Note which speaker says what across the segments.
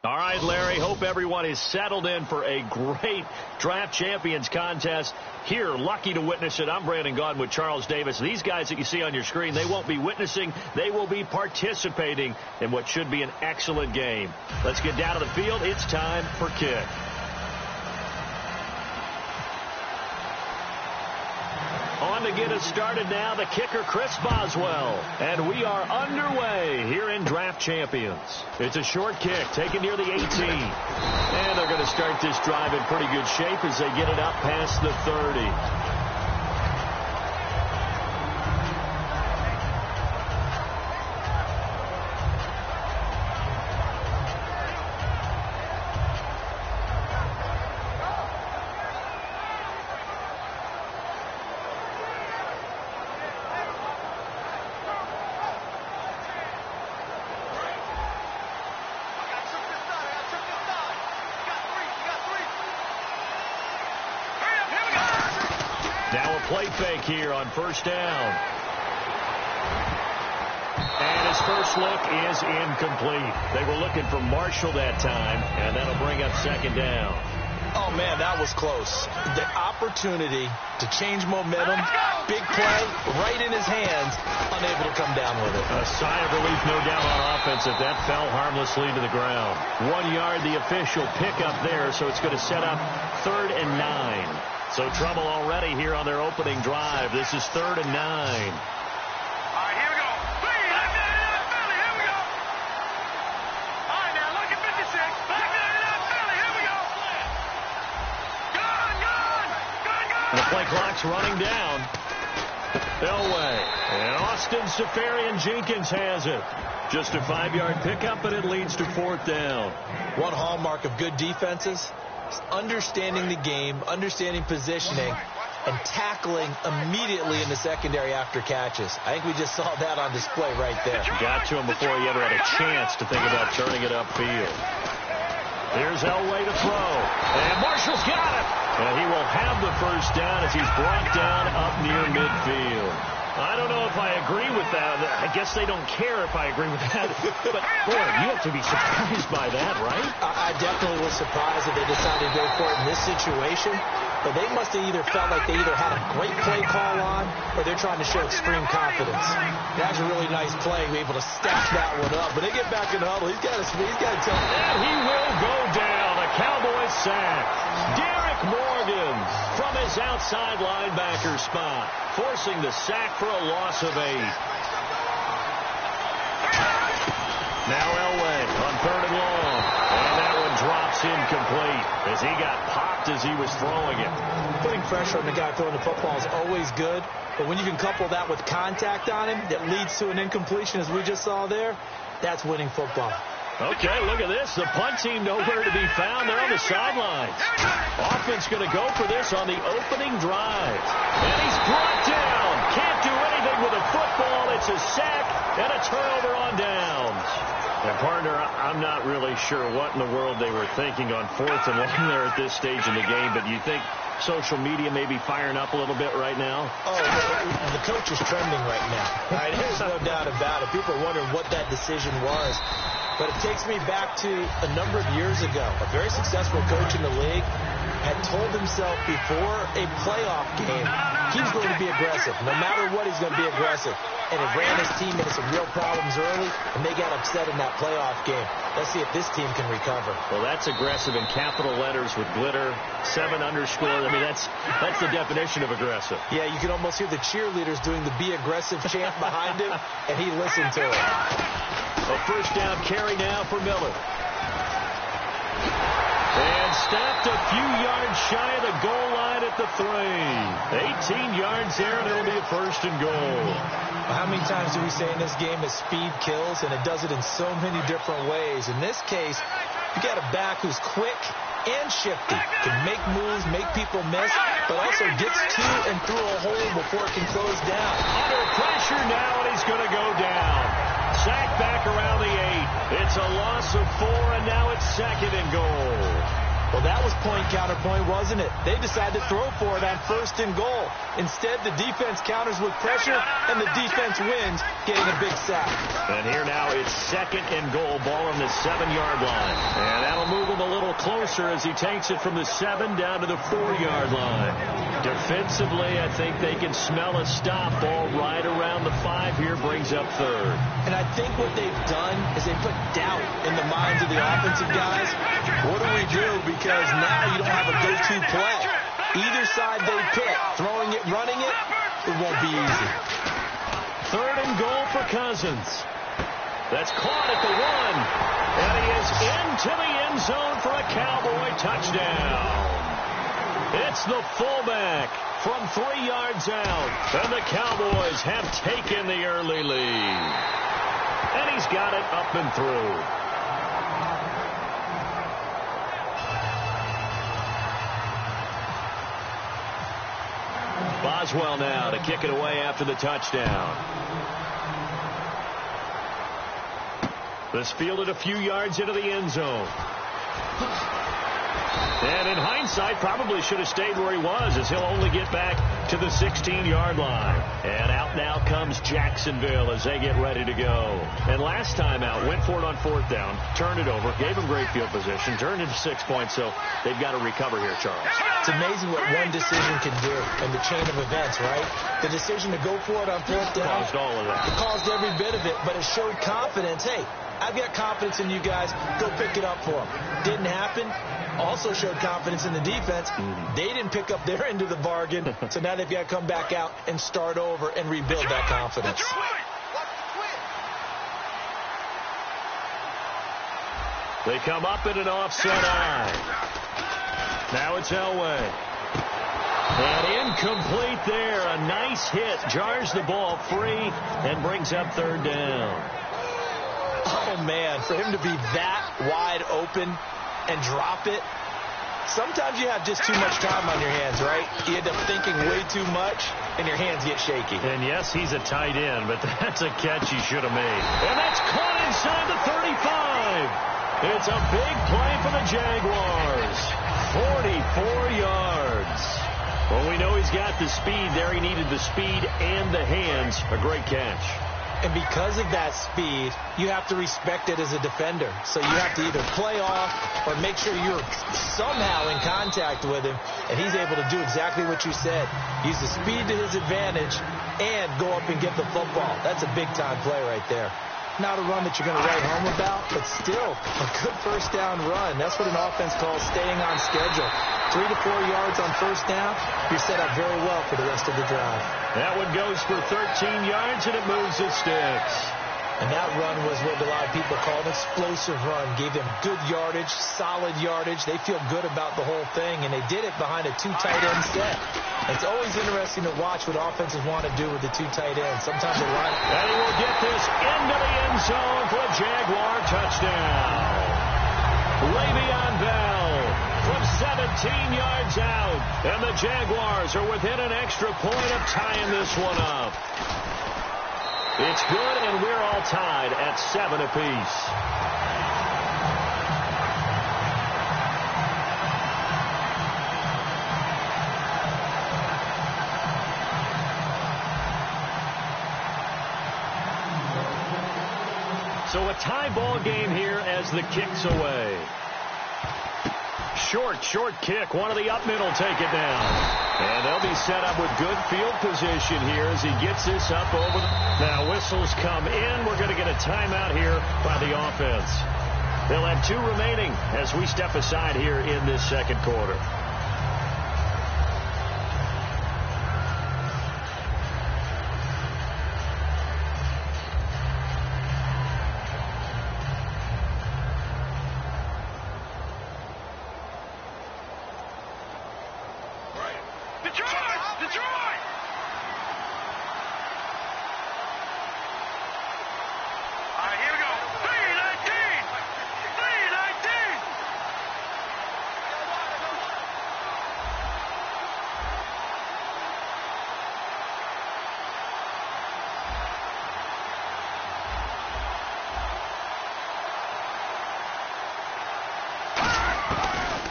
Speaker 1: All right, Larry, hope everyone is settled in for a great Draft Champions contest here. Lucky to witness it. I'm Brandon Gaudin with Charles Davis. These guys that you see on your screen, they won't be witnessing. They will be participating in what should be an excellent game. Let's get down to the field. It's time for kick. On to get us started now, the kicker, Chris Boswell. And we are underway here in Draft Champions. It's a short kick taken near the 18. And they're going to start this drive in pretty good shape as they get it up past the 30. Now a play fake here on first down. And his first look is incomplete. They were looking for Marshall that time, and that'll bring up second down.
Speaker 2: Oh, man, that was close. The opportunity to change momentum, big play, right in his hands, unable to come down with it.
Speaker 1: A sigh of relief, no doubt, on offense, if that fell harmlessly to the ground. 1 yard, the official pickup there, so it's going to set up 3rd and 9. So trouble already here on their opening drive. This is 3rd and 9.
Speaker 3: All right, here we go. Here we go. All right, now look at 56. Back in that belly. Here we go. Gone.
Speaker 1: The play clock's running down. Elway. And Austin Safarian-Jenkins has it. Just a 5-yard pickup, and it leads to 4th down.
Speaker 2: One hallmark of good defenses, understanding the game, understanding positioning, and tackling immediately in the secondary after catches. I think we just saw that on display right there.
Speaker 1: Got to him before he ever had a chance to think about turning it upfield. Here's Elway to throw. And Marshall's got it. And he will have the first down as he's brought down up near midfield. I don't know if I agree with that. I guess they don't care if I agree with that. But, boy, you have to be surprised by that, right?
Speaker 2: I definitely was surprised that they decided to go for it in this situation. But they must have either felt like they either had a great play call on or they're trying to show extreme confidence. That's a really nice play. We're able to stack that one up. But they get back in the huddle. He's got to tell them.
Speaker 1: And he will go down. A Cowboys sack. Derek Morgan from his outside linebacker spot, forcing the sack for a loss of 8. Now Elway on 3rd and long. And that one drops incomplete as he got popped as he was throwing it.
Speaker 2: Putting pressure on the guy throwing the football is always good. But when you can couple that with contact on him that leads to an incompletion, as we just saw there, that's winning football.
Speaker 1: Okay, look at this. The punt team nowhere to be found. They're on the sidelines. Offense going to go for this on the opening drive. And he's brought down. Can't do anything with a football. It's a sack and a turnover on downs. And, partner, I'm not really sure what in the world they were thinking on 4th and 1 there at this stage in the game, but do you think social media may be firing up a little bit right now?
Speaker 2: Oh, the coach is trending right now. Right? There's no doubt about it. People are wondering what that decision was. But it takes me back to a number of years ago. A very successful coach in the league had told himself before a playoff game he's going to be aggressive. No matter what, he's going to be aggressive. And it ran his team into some real problems early, and they got upset in that playoff game. Let's see if this team can recover.
Speaker 1: Well, that's aggressive in capital letters with glitter, 7 underscore. I mean, that's the definition of aggressive.
Speaker 2: Yeah, you can almost hear the cheerleaders doing the be aggressive chant behind him, and he listened to it.
Speaker 1: A first down carry now for Miller. And stopped a few yards shy of the goal line at the 3. 18 yards there, and it'll be a 1st and goal.
Speaker 2: Well, how many times do we say in this game that speed kills, and it does it in so many different ways? In this case, you got a back who's quick and shifty, can make moves, make people miss, but also gets to and through a hole before it can close down.
Speaker 1: Under pressure now, and he's going to go down. Sacked back around the 8. It's a loss of 4, and now it's 2nd and goal.
Speaker 2: Well, that was point-counterpoint, wasn't it? They decided to throw for it on 1st and goal. Instead, the defense counters with pressure, and the defense wins, getting a big sack.
Speaker 1: And here now it's 2nd and goal, ball on the 7-yard line. And that'll move him a little closer as he takes it from the 7 down to the 4-yard line. Defensively, I think they can smell a stop. Ball right around the 5 here, brings up 3rd.
Speaker 2: And I think what they've done is they put doubt in the minds of the offensive guys. What do we do? Because now you don't have a go-to play. Either side they pick, throwing it, running it, it won't be easy.
Speaker 1: 3rd and goal for Cousins. That's caught at the 1. And he is into the end zone for a Cowboy touchdown. It's the fullback from 3 yards out. And the Cowboys have taken the early lead. And he's got it up and through. Boswell now to kick it away after the touchdown. This fielded a few yards into the end zone. And in hindsight, probably should have stayed where he was, as he'll only get back to the 16-yard line. And out now comes Jacksonville as they get ready to go. And last time out, went for it on 4th down, turned it over, gave him great field position, turned into 6 points, so they've got to recover here, Charles.
Speaker 2: It's amazing what one decision can do in the chain of events, right? The decision to go for it on 4th down.
Speaker 1: Caused all of that.
Speaker 2: It caused every bit of it, but it showed confidence. Hey, I've got confidence in you guys. Go pick it up for them. Didn't happen. Also showed confidence in the defense. They didn't pick up their end of the bargain, so now they've got to come back out and start over and rebuild that confidence.
Speaker 1: They come up in an offset eye. Now it's Elway. And incomplete there. A nice hit. Jars the ball free and brings up 3rd down.
Speaker 2: Oh, man, for him to be that wide open and drop it. Sometimes you have just too much time on your hands, right? You end up thinking way too much, and your hands get shaky.
Speaker 1: And yes, he's a tight end, but that's a catch he should have made. And that's caught inside the 35. It's a big play for the Jaguars. 44 yards. Well, we know he's got the speed there. He needed the speed and the hands. A great catch.
Speaker 2: And because of that speed, you have to respect it as a defender. So you have to either play off or make sure you're somehow in contact with him. And he's able to do exactly what you said. Use the speed to his advantage and go up and get the football. That's a big-time play right there. Not a run that you're going to write home about, but still a good 1st down run. That's what an offense calls staying on schedule. 3 to 4 yards on 1st down, you're set up very well for the rest of the drive.
Speaker 1: That one goes for 13 yards, and it moves the sticks.
Speaker 2: And that run was what a lot of people call an explosive run. Gave them good yardage, solid yardage. They feel good about the whole thing, and they did it behind a 2 tight end set. It's always interesting to watch what offenses want to do with the 2 tight ends. Sometimes they line up.
Speaker 1: And he will get this into the end zone for a Jaguar touchdown. Le'Veon Bell from 17 yards out. And the Jaguars are within an extra point of tying this one up. It's good, and we're all tied at 7 apiece. So a tie ball game here as the kick's away. Short kick. One of the up middle take it down. And they'll be set up with good field position here as he gets this up over. Now whistles come in. We're going to get a timeout here by the offense. They'll have 2 remaining as we step aside here in this 2nd quarter.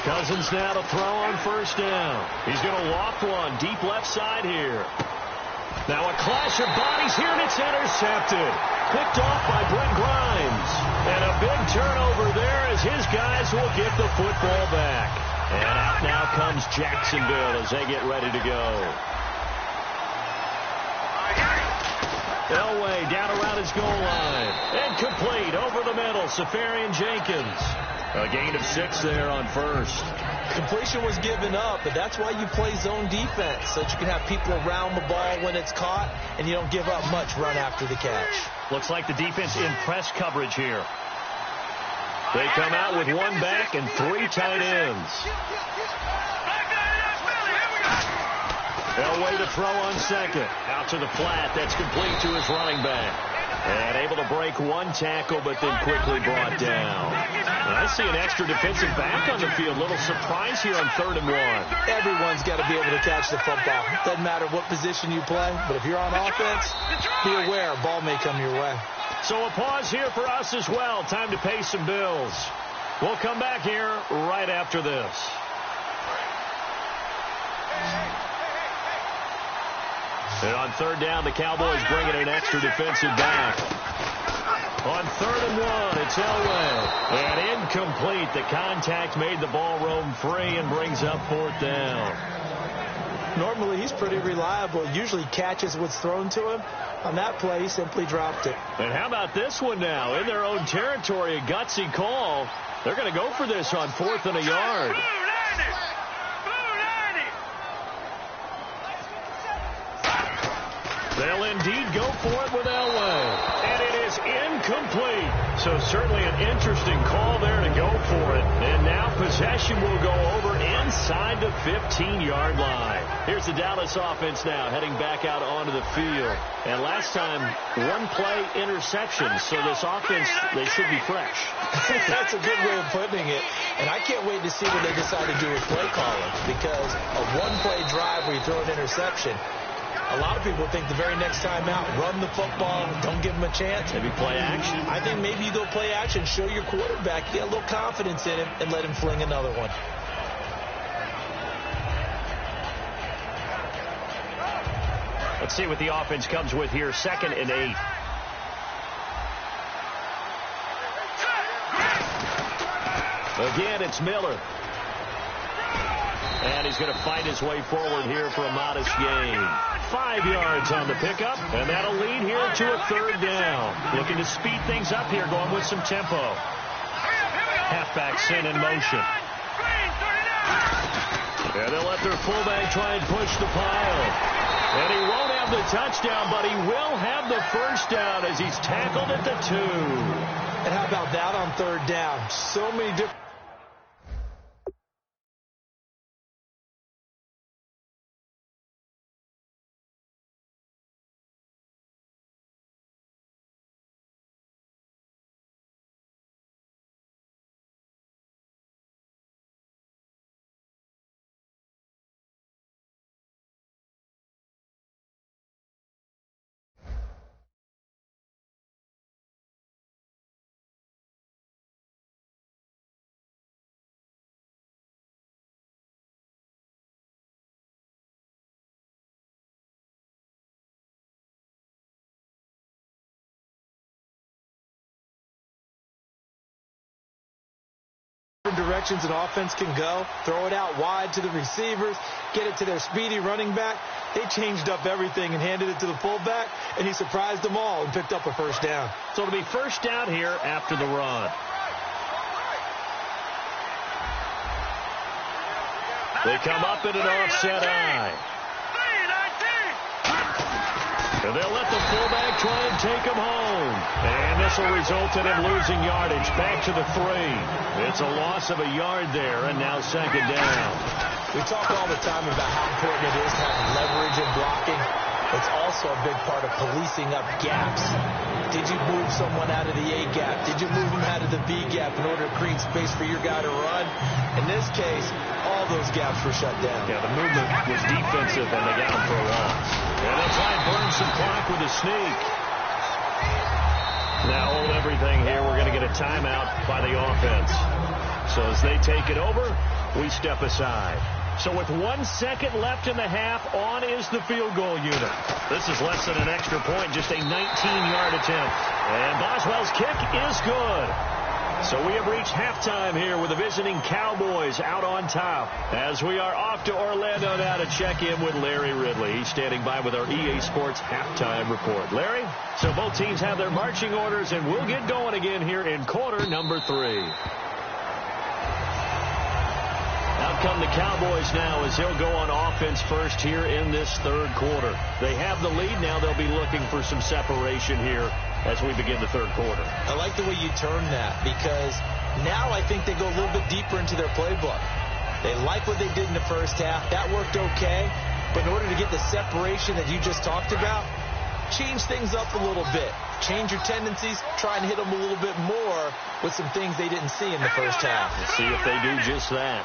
Speaker 1: Cousins now to throw on first down. He's going to loft one deep left side here. Now a clash of bodies here, and it's intercepted. Picked off by Brent Grimes. And a big turnover there as his guys will get the football back. And out now comes Jacksonville as they get ready to go. Elway down around his goal line. Incomplete over the middle. Safarian Jenkins. A gain of 6 there on first.
Speaker 2: Completion was given up, but that's why you play zone defense, so that you can have people around the ball when it's caught, and you don't give up much run after the catch.
Speaker 1: Looks like the defense in press coverage here. They come out with one back and 3 tight ends. Elway to throw on second. Out to the flat. That's complete to his running back. And able to break one tackle, but then quickly brought down. And I see an extra defensive back on the field. Little surprise here on 3rd and 1.
Speaker 2: Everyone's got to be able to catch the football. Doesn't matter what position you play, but if you're on offense, be aware, ball may come your way.
Speaker 1: So a pause here for us as well. Time to pay some bills. We'll come back here right after this. And on 3rd down, the Cowboys bring in an extra defensive back. On 3rd and 1, it's Elway. And incomplete. The contact made the ball roam free and brings up 4th down.
Speaker 2: Normally, he's pretty reliable. Usually catches what's thrown to him. On that play, he simply dropped it.
Speaker 1: And how about this one now? In their own territory, a gutsy call. They're going to go for this on 4th and a yard. They'll indeed go for it with Elway. And it is incomplete. So certainly an interesting call there to go for it. And now possession will go over inside the 15-yard line. Here's the Dallas offense now heading back out onto the field. And last time, 1 play interception. So this offense, they should be fresh.
Speaker 2: That's a good way of putting it. And I can't wait to see what they decide to do with play calling. Because a 1-play drive where you throw an interception, a lot of people think the very next time out, run the football, don't give them a chance.
Speaker 1: Maybe play action.
Speaker 2: I think maybe you go play action, show your quarterback, get a little confidence in him, and let him fling another one.
Speaker 1: Let's see what the offense comes with here. 2nd and 8. Again, it's Miller. And he's going to fight his way forward here for a modest gain. 5 yards on the pickup, and that'll lead here to a 3rd down. Looking to speed things up here, going with some tempo. Halfback sent in motion. And they'll let their fullback try and push the pile. And he won't have the touchdown, but he will have the first down as he's tackled at the 2.
Speaker 2: And how about that on 3rd down? So many different... directions an offense can go, throw it out wide to the receivers, get it to their speedy running back. They changed up everything and handed it to the fullback, and he surprised them all and picked up a first down.
Speaker 1: So it'll be first down here after the run. They come up in an offset eye. And they'll let the fullback try and take him home. And this will result in him losing yardage back to the 3. It's a loss of a yard there, and now 2nd down.
Speaker 2: We talk all the time about how important it is to have leverage in blocking. It's also a big part of policing up gaps. Did you move someone out of the A gap? Did you move them out of the B gap in order to create space for your guy to run? In this case, all those gaps were shut down.
Speaker 1: Yeah, the movement was defensive, and they got him for a loss. And they'll try and burn some clock with a sneak. Now hold everything here. We're going to get a timeout by the offense. So as they take it over, We step aside. So with 1 second left in the half, on is the field goal unit. This is less than an extra point, just a 19-yard attempt. And Boswell's kick is good. So we have reached halftime here with the visiting Cowboys out on top. As we are off to Orlando now to check in with Larry Ridley. He's standing by with our EA Sports halftime report. Larry, so both teams have their marching orders, and we'll get going again here in quarter number 3. Out come the Cowboys now as they'll go on offense first here in this third quarter. They have the lead now. They'll be looking for some separation here as we begin the third quarter.
Speaker 2: I like the way you turn that, because now I think they go a little bit deeper into their playbook. They like what they did in the first half. That worked okay. But in order to get the separation that you just talked about, change things up a little bit. Change your tendencies. Try and hit them a little bit more with some things they didn't see in the first half.
Speaker 1: Let's see if they do just that.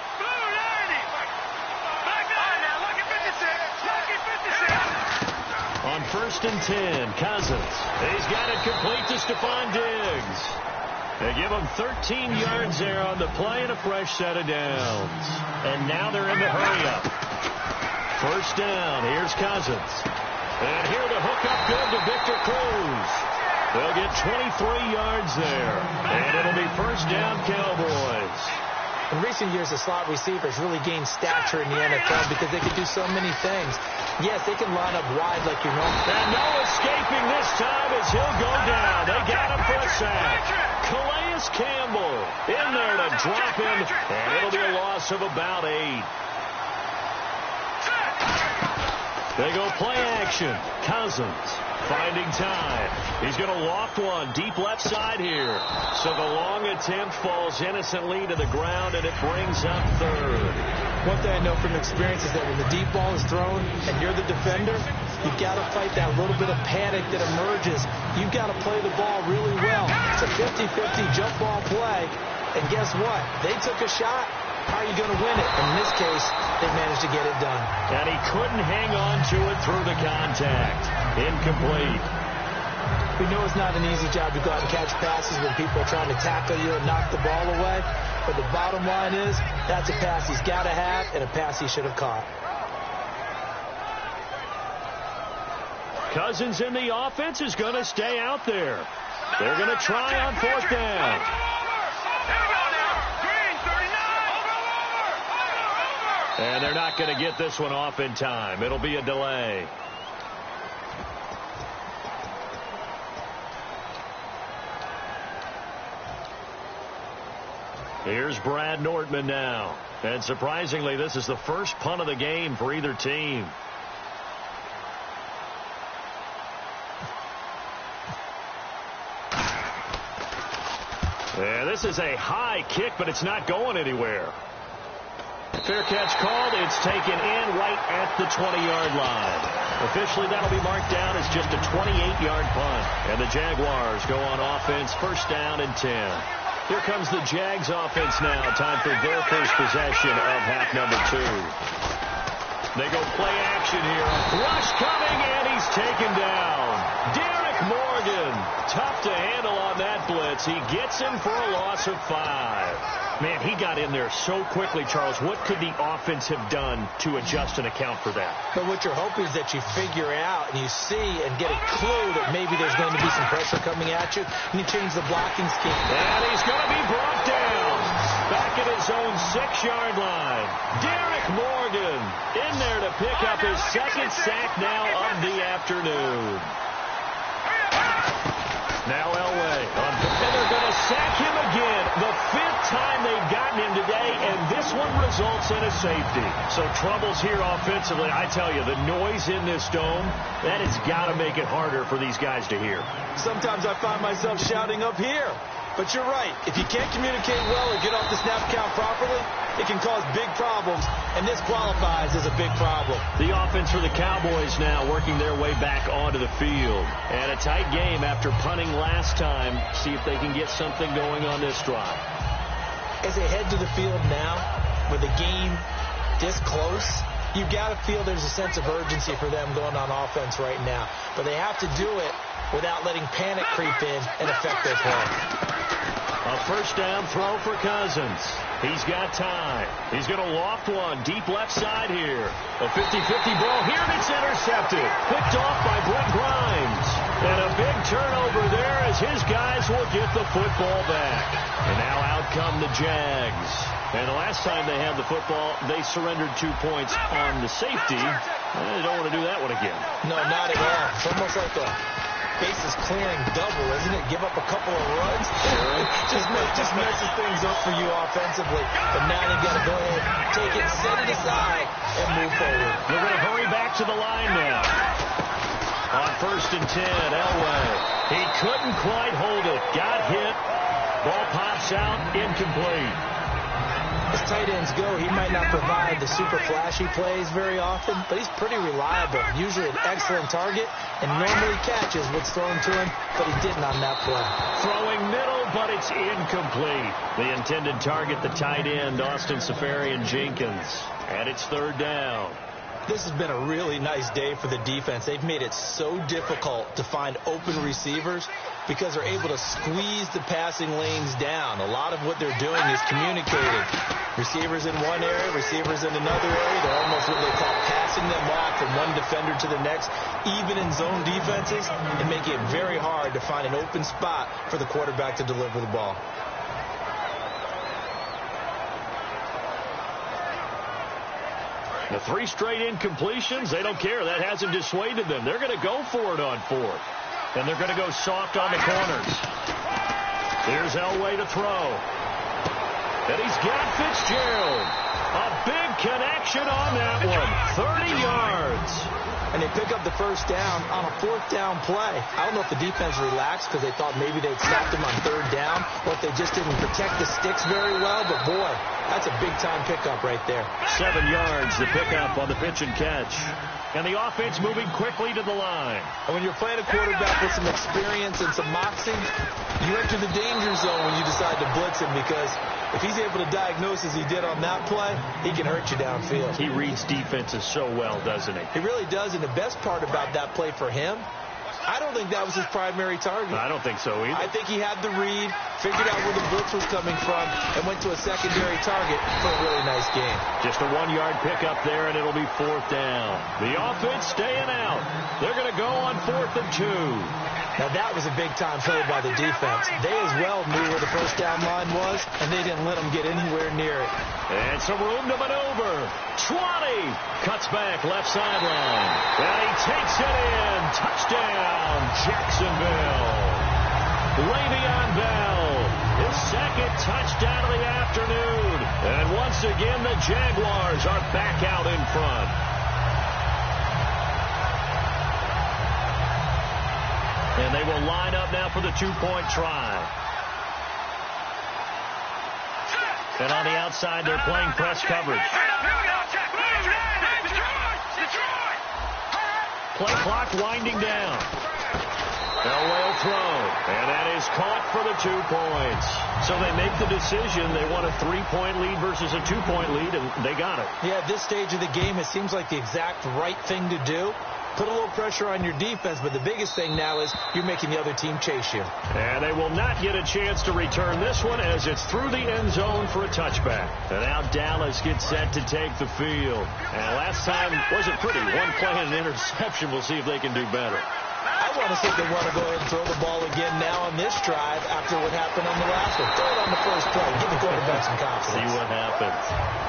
Speaker 1: On 1st and 10, Cousins. He's got it complete to Stephon Diggs. They give him 13 yards there on the play and a fresh set of downs. And now they're in the hurry-up. 1st down. Here's Cousins. And here the hook-up good to Victor Cruz. They'll get 23 yards there. And it'll be 1st down, Cowboys.
Speaker 2: In recent years, the slot receivers really gained stature in the NFL because they could do so many things. Yes, they can line up wide like you know.
Speaker 1: And no escaping this time as he'll go down. They got him for a sack. Calais Campbell in there to drop him, and it'll be a loss of about 8. They go play action. Cousins finding time. He's going to loft one deep left side here. So the long attempt falls innocently to the ground, and it brings up 3rd.
Speaker 2: One thing I know from experience is that when the deep ball is thrown and you're the defender, you've got to fight that little bit of panic that emerges. You've got to play the ball really well. It's a 50-50 jump ball play. And guess what? They took a shot. How are you going to win it? And in this case, they managed to get it done.
Speaker 1: And he couldn't hang on to it through the contact. Incomplete.
Speaker 2: We know it's not an easy job to go out and catch passes when people are trying to tackle you and knock the ball away. But the bottom line is, that's a pass he's got to have and a pass he should have caught.
Speaker 1: Cousins in the offense is going to stay out there. They're going to try on 4th down. And they're not going to get this one off in time. It'll be a delay. Here's Brad Nortman now. And surprisingly, this is the first punt of the game for either team. Yeah, this is a high kick, but it's not going anywhere. Fair catch called. It's taken in right at the 20-yard line. Officially, that'll be marked down as just a 28-yard punt. And the Jaguars go on offense, 1st down and 10. Here comes the Jags offense now. Time for their first possession of half number 2. They go play action here. Rush coming, and he's taken down. Derek Morgan. Tough to handle on that blitz. He gets him for a loss of 5. Man, he got in there so quickly, Charles. What could the offense have done to adjust and account for that?
Speaker 2: But what you're hoping is that you figure out and you see and get a clue that maybe there's going to be some pressure coming at you, and you change the blocking scheme.
Speaker 1: And he's going to be brought down back at his own 6-yard line. Derek Morgan in there to pick up his 2nd sack now of the afternoon. Now Elway. And they're going to sack him again. The 5th time they've gotten him today, and this one results in a safety. So troubles here offensively. I tell you, the noise in this dome, that has got to make it harder for these guys to hear.
Speaker 2: Sometimes I find myself shouting up here. But you're right. If you can't communicate well or get off the snap count properly, it can cause big problems, and this qualifies as a big problem.
Speaker 1: The offense for the Cowboys now working their way back onto the field. And a tight game after punting last time. See if they can get something going on this drive.
Speaker 2: As they head to the field now, with the game this close, you've got to feel there's a sense of urgency for them going on offense right now. But they have to do it without letting panic creep in and affect their play.
Speaker 1: A first down throw for Cousins. He's got time. He's going to loft one deep left side here. A 50-50 ball here, and it's intercepted. Picked off by Brent Grimes. And a big turnover there as his guys will get the football back. And now out come the Jags. And the last time they had the football, they surrendered 2 points on the safety. They don't want to do that one again.
Speaker 2: No, not at all. It's almost like a bases clearing double, isn't it? Give up a couple of runs. just messes things up for you offensively. But now they've got to go ahead, take it, set it aside, and move forward.
Speaker 1: They're going to hurry back to the line now. On 1st and 10, Elway. He couldn't quite hold it. Got hit. Ball pops out, incomplete.
Speaker 2: As tight ends go, he might not provide the super flashy plays very often, but he's pretty reliable. Usually an excellent target, and normally catches what's thrown to him, but he didn't on that play.
Speaker 1: Throwing middle, but it's incomplete. The intended target, the tight end, Austin Seferian-Jenkins. And it's 3rd down.
Speaker 2: This has been a really nice day for the defense. They've made it so difficult to find open receivers because they're able to squeeze the passing lanes down. A lot of what they're doing is communicating. Receivers in one area, receivers in another area. They're almost what they call passing them off from one defender to the next, even in zone defenses, and making it very hard to find an open spot for the quarterback to deliver the ball.
Speaker 1: The 3 straight incompletions, they don't care. That hasn't dissuaded them. They're going to go for it on 4th. And they're going to go soft on the corners. Here's Elway to throw. And he's got Fitzgerald. A big connection on that one. 30 yards.
Speaker 2: And they pick up the first down on a 4th down play. I don't know if the defense relaxed because they thought maybe they'd stop them on 3rd down, or if they just didn't protect the sticks very well. But, boy, that's a big-time pickup right there.
Speaker 1: 7 yards the pickup on the pitch and catch. And the offense moving quickly to the line.
Speaker 2: And when you're playing a quarterback with some experience and some moxie, you enter the danger zone when you decide to blitz him, because if he's able to diagnose as he did on that play, he can hurt you downfield.
Speaker 1: He reads defenses so well, doesn't he?
Speaker 2: He really does, and the best part about that play for him, I don't think that was his primary target.
Speaker 1: I don't think so either.
Speaker 2: I think he had the read, figured out where the blitz was coming from, and went to a secondary target for a really nice game.
Speaker 1: Just a 1-yard pickup there, and it'll be 4th down. The offense staying out. They're going to go on 4th and 2.
Speaker 2: Now, that was a big-time play by the defense. They as well knew where the first down line was, and they didn't let them get anywhere near it.
Speaker 1: And some room to maneuver. 20. Cuts back left sideline. And he takes it in. Touchdown, Jacksonville. Le'Veon Bell, his 2nd touchdown of the afternoon. And once again, the Jaguars are back out in front. And they will line up now for the 2-point try. And on the outside, they're playing press coverage. Play clock winding down. Elway will throw. And that is caught for the 2 points. So they make the decision. They want a 3-point lead versus a 2-point lead, and they got it.
Speaker 2: Yeah, at this stage of the game, it seems like the exact right thing to do. Put a little pressure on your defense, but the biggest thing now is you're making the other team chase you.
Speaker 1: And they will not get a chance to return this one as it's through the end zone for a touchback. And now Dallas gets set to take the field. And last time wasn't pretty. 1 play and an interception. We'll see if they can do better.
Speaker 2: I want to think they want to go ahead and throw the ball again now on this drive after what happened on the last one. Throw it on the first play. Give the quarterback some confidence.
Speaker 1: See what happens.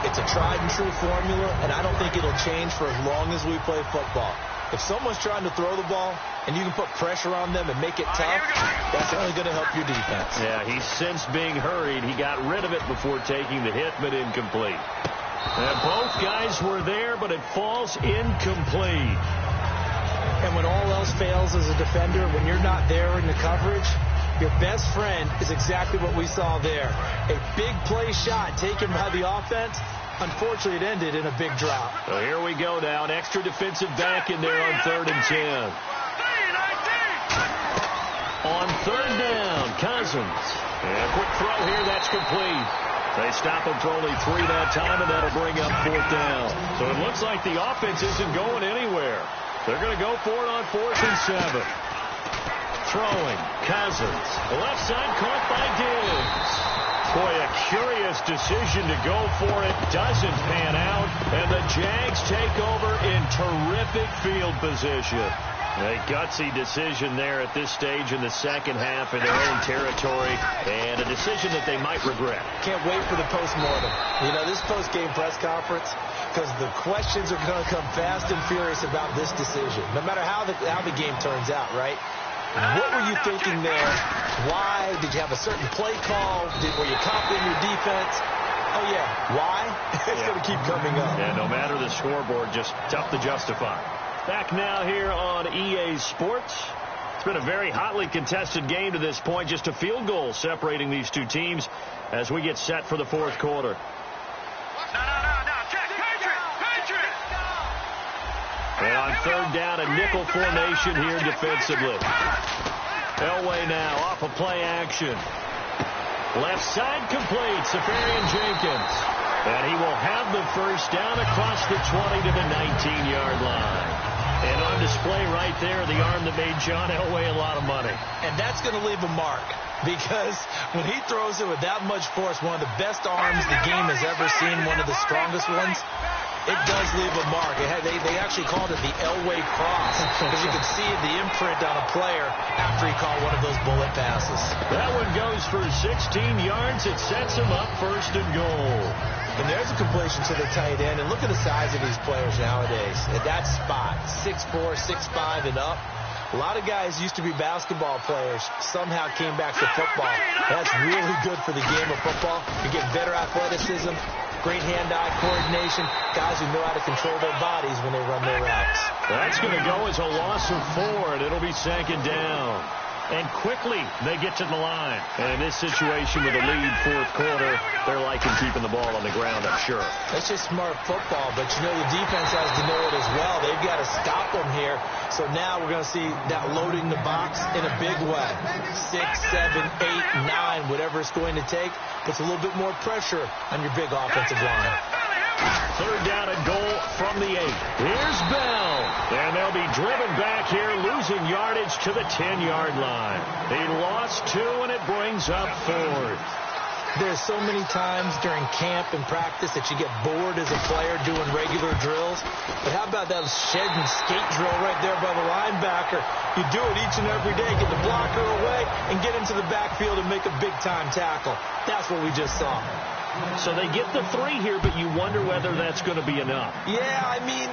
Speaker 2: It's a tried and true formula, and I don't think it'll change for as long as we play football. If someone's trying to throw the ball and you can put pressure on them and make it tough, that's only going to help your defense.
Speaker 1: Yeah, he's since being hurried. He got rid of it before taking the hit, but incomplete. And both guys were there, but it falls incomplete.
Speaker 2: And when all else fails as a defender, when you're not there in the coverage, your best friend is exactly what we saw there. A big play shot taken by the offense. Unfortunately, it ended in a big drop.
Speaker 1: So here we go now. An extra defensive back in there on 3rd and 10. On 3rd down, Cousins. And a quick throw here. That's complete. They stop him for only 3 that time, and that'll bring up 4th down. So it looks like the offense isn't going anywhere. They're going to go for it on 4th and 7. throwing. Cousins. The left side caught by Diggs. Boy, a curious decision to go for it. Doesn't pan out. And the Jags take over in terrific field position. A gutsy decision there at this stage in the second half in their own territory, and a decision that they might regret.
Speaker 2: Can't wait for the postmortem. You know, this post-game press conference, because the questions are going to come fast and furious about this decision, no matter how the game turns out, right? What were you thinking there? Why? Did you have a certain play call? Were you confident in your defense? Oh, yeah. Why? It's going to keep coming up.
Speaker 1: Yeah, no matter the scoreboard, just tough to justify. Back now here on EA Sports. It's been a very hotly contested game to this point. Just a field goal separating these two teams as we get set for the fourth quarter. And on third down, a nickel formation here defensively. Elway now off of play action. Left side complete, Safarian Jenkins. And he will have the first down across the 20 to the 19-yard line. And on display right there, the arm that made John Elway a lot of money.
Speaker 2: And that's going to leave a mark, because when he throws it with that much force, one of the best arms the game has ever seen, one of the strongest ones, it does leave a mark. They actually called it the Elway cross, because you could see the imprint on a player after he caught one of those bullet passes.
Speaker 1: That one goes for 16 yards. It sets him up first and goal.
Speaker 2: And there's a completion to the tight end. And look at the size of these players nowadays. At that spot, 6'4", 6'5", and up. A lot of guys used to be basketball players, somehow came back to football. That's really good for the game of football. You get better athleticism, great hand-eye coordination, guys who know how to control their bodies when they run their routes.
Speaker 1: That's going to go as a loss of 4, and it'll be second down. And quickly, they get to the line. And in this situation with a lead fourth quarter, they're liking keeping the ball on the ground, I'm sure.
Speaker 2: That's just smart football, but you know the defense has to know it as well. They've got to stop them here. So now we're going to see that loading the box in a big way. 6, 7, 8, 9, whatever it's going to take, puts a little bit more pressure on your big offensive line.
Speaker 1: Third down and goal from the 8. Here's Bell. And they'll be driven back here, losing yardage to the 10-yard line. He lost 2, and it brings up 4th.
Speaker 2: There's so many times during camp and practice that you get bored as a player doing regular drills. But how about that shed and skate drill right there by the linebacker? You do it each and every day, get the blocker away, and get into the backfield and make a big-time tackle. That's what we just saw.
Speaker 1: So they get the 3 here, but you wonder whether that's going to be enough.
Speaker 2: Yeah, I mean,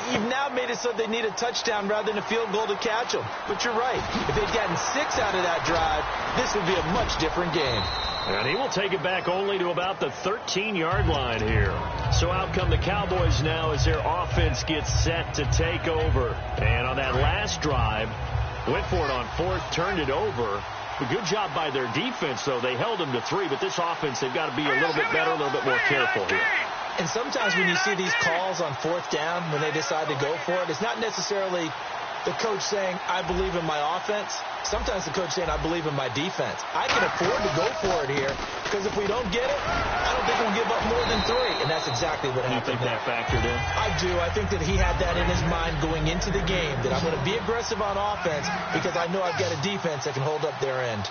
Speaker 2: you've now made it so they need a touchdown rather than a field goal to catch them. But you're right. If they'd gotten 6 out of that drive, this would be a much different game.
Speaker 1: And he will take it back only to about the 13-yard line here. So out come the Cowboys now as their offense gets set to take over. And on that last drive, went for it on 4th, turned it over. A good job by their defense, though. They held them to 3, but this offense, they've got to be a little bit better, a little bit more careful here.
Speaker 2: And sometimes when you see these calls on 4th down, when they decide to go for it, it's not necessarily the coach saying, I believe in my offense. Sometimes the coach saying, I believe in my defense. I can afford to go for it here, because if we don't get it, I don't think we'll give up more than 3. And that's exactly what happened.
Speaker 1: You think that factored in?
Speaker 2: I do. I think that he had that in his mind going into the game, that I'm going to be aggressive on offense because I know I've got a defense that can hold up their end.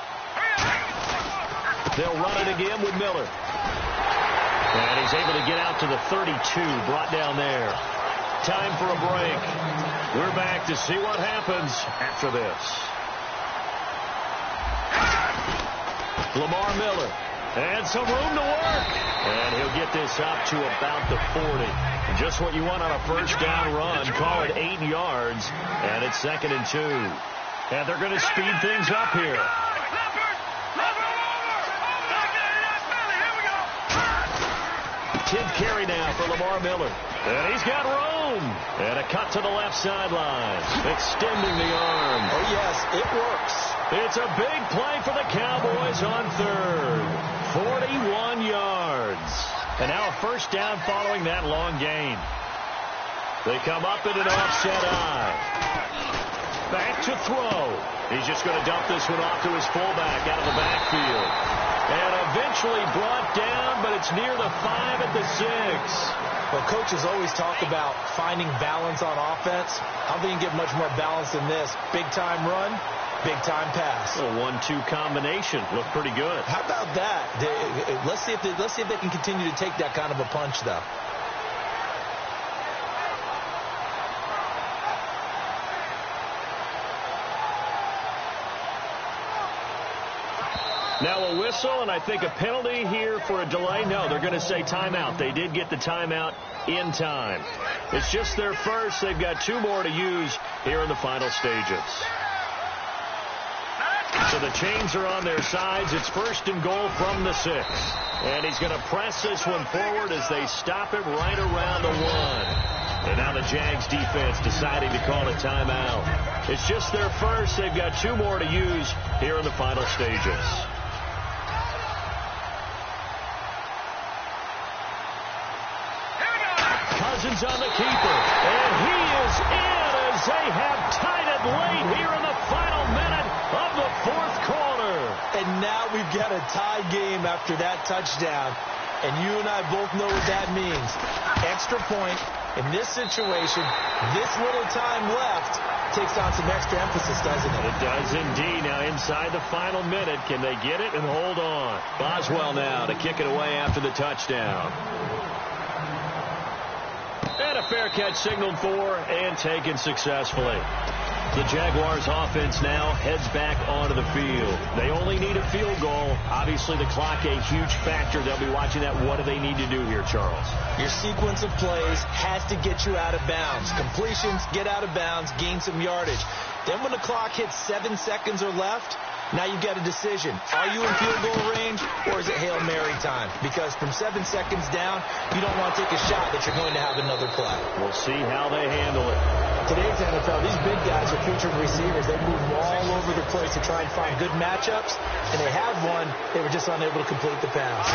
Speaker 1: They'll run it again with Miller. And he's able to get out to the 32, brought down there. Time for a break. We're back to see what happens after this. Lamar Miller. And some room to work. And he'll get this up to about the 40. Just what you want on a first down run. Call it 8 yards. And it's 2nd and 2. And they're going to speed things up here. 10th carry now for Lamar Miller. And he's got room. And a cut to the left sideline. Extending the arm.
Speaker 2: Oh, yes, it works.
Speaker 1: It's a big play for the Cowboys on 3rd. 41 yards. And now a first down following that long gain. They come up in an offset eye. Back to throw. He's just going to dump this one off to his fullback out of the backfield. And eventually brought down, but it's near the 5 at the 6.
Speaker 2: Well, coaches always talk about finding balance on offense. I don't think you can get much more balance than this. Big-time run, Big-time pass.
Speaker 1: A 1-2 combination. Looked pretty good.
Speaker 2: How about that? Let's see if they can continue to take that kind of a punch, though.
Speaker 1: Now a whistle, and I think a penalty here for a delay. No, they're going to say timeout. They did get the timeout in time. It's just their first. They've got 2 more to use here in the final stages. So the chains are on their sides. It's 1st and goal from the 6. And he's going to press this one forward as they stop it right around the 1. And now the Jags defense deciding to call a timeout. It's just their first. They've got 2 more to use here in the final stages. Cousins on the keeper, and he is in as they have tied it late here in the final minute of the 4th quarter.
Speaker 2: And now we've got a tie game after that touchdown, and you and I both know what that means. Extra point in this situation, this little time left takes on some extra emphasis, doesn't it?
Speaker 1: It does indeed. Now inside the final minute, can they get it and hold on? Boswell now to kick it away after the touchdown. And a fair catch signaled for and taken successfully. The Jaguars offense now heads back onto the field. They only need a field goal. Obviously the clock a huge factor. They'll be watching that. What do they need to do here, Charles?
Speaker 2: Your sequence of plays has to get you out of bounds. Completions, get out of bounds, gain some yardage. Then when the clock hits 7 seconds or left, now you've got a decision. Are you in field goal range, or is it Hail Mary time? Because from 7 seconds down, you don't want to take a shot that you're going to have another play.
Speaker 1: We'll see how they handle it.
Speaker 2: Today's NFL, these big guys are featured receivers. They move all over the place to try and find good matchups, and they had one. They were just unable to complete the pass.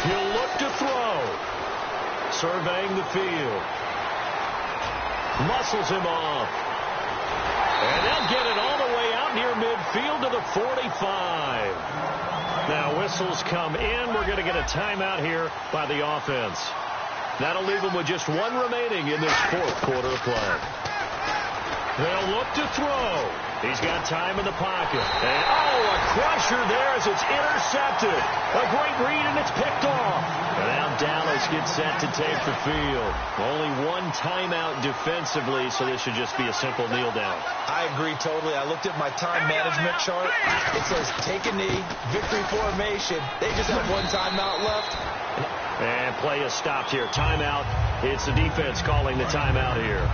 Speaker 1: He'll look to throw. Surveying the field. Muscles him off. And they'll get it all the way out near midfield to the 45. Now whistles come in. We're going to get a timeout here by the offense. That'll leave them with just 1 remaining in this 4th quarter of play. They'll look to throw. He's got time in the pocket. And, a crusher there as it's intercepted. A great read, and it's picked off. And now Dallas gets set to take the field. Only 1 timeout defensively, so this should just be a simple kneel down.
Speaker 2: I agree totally. I looked at my time management chart. It says take a knee, victory formation. They just have 1 timeout left.
Speaker 1: And play is stopped here. Timeout. It's the defense calling the timeout here.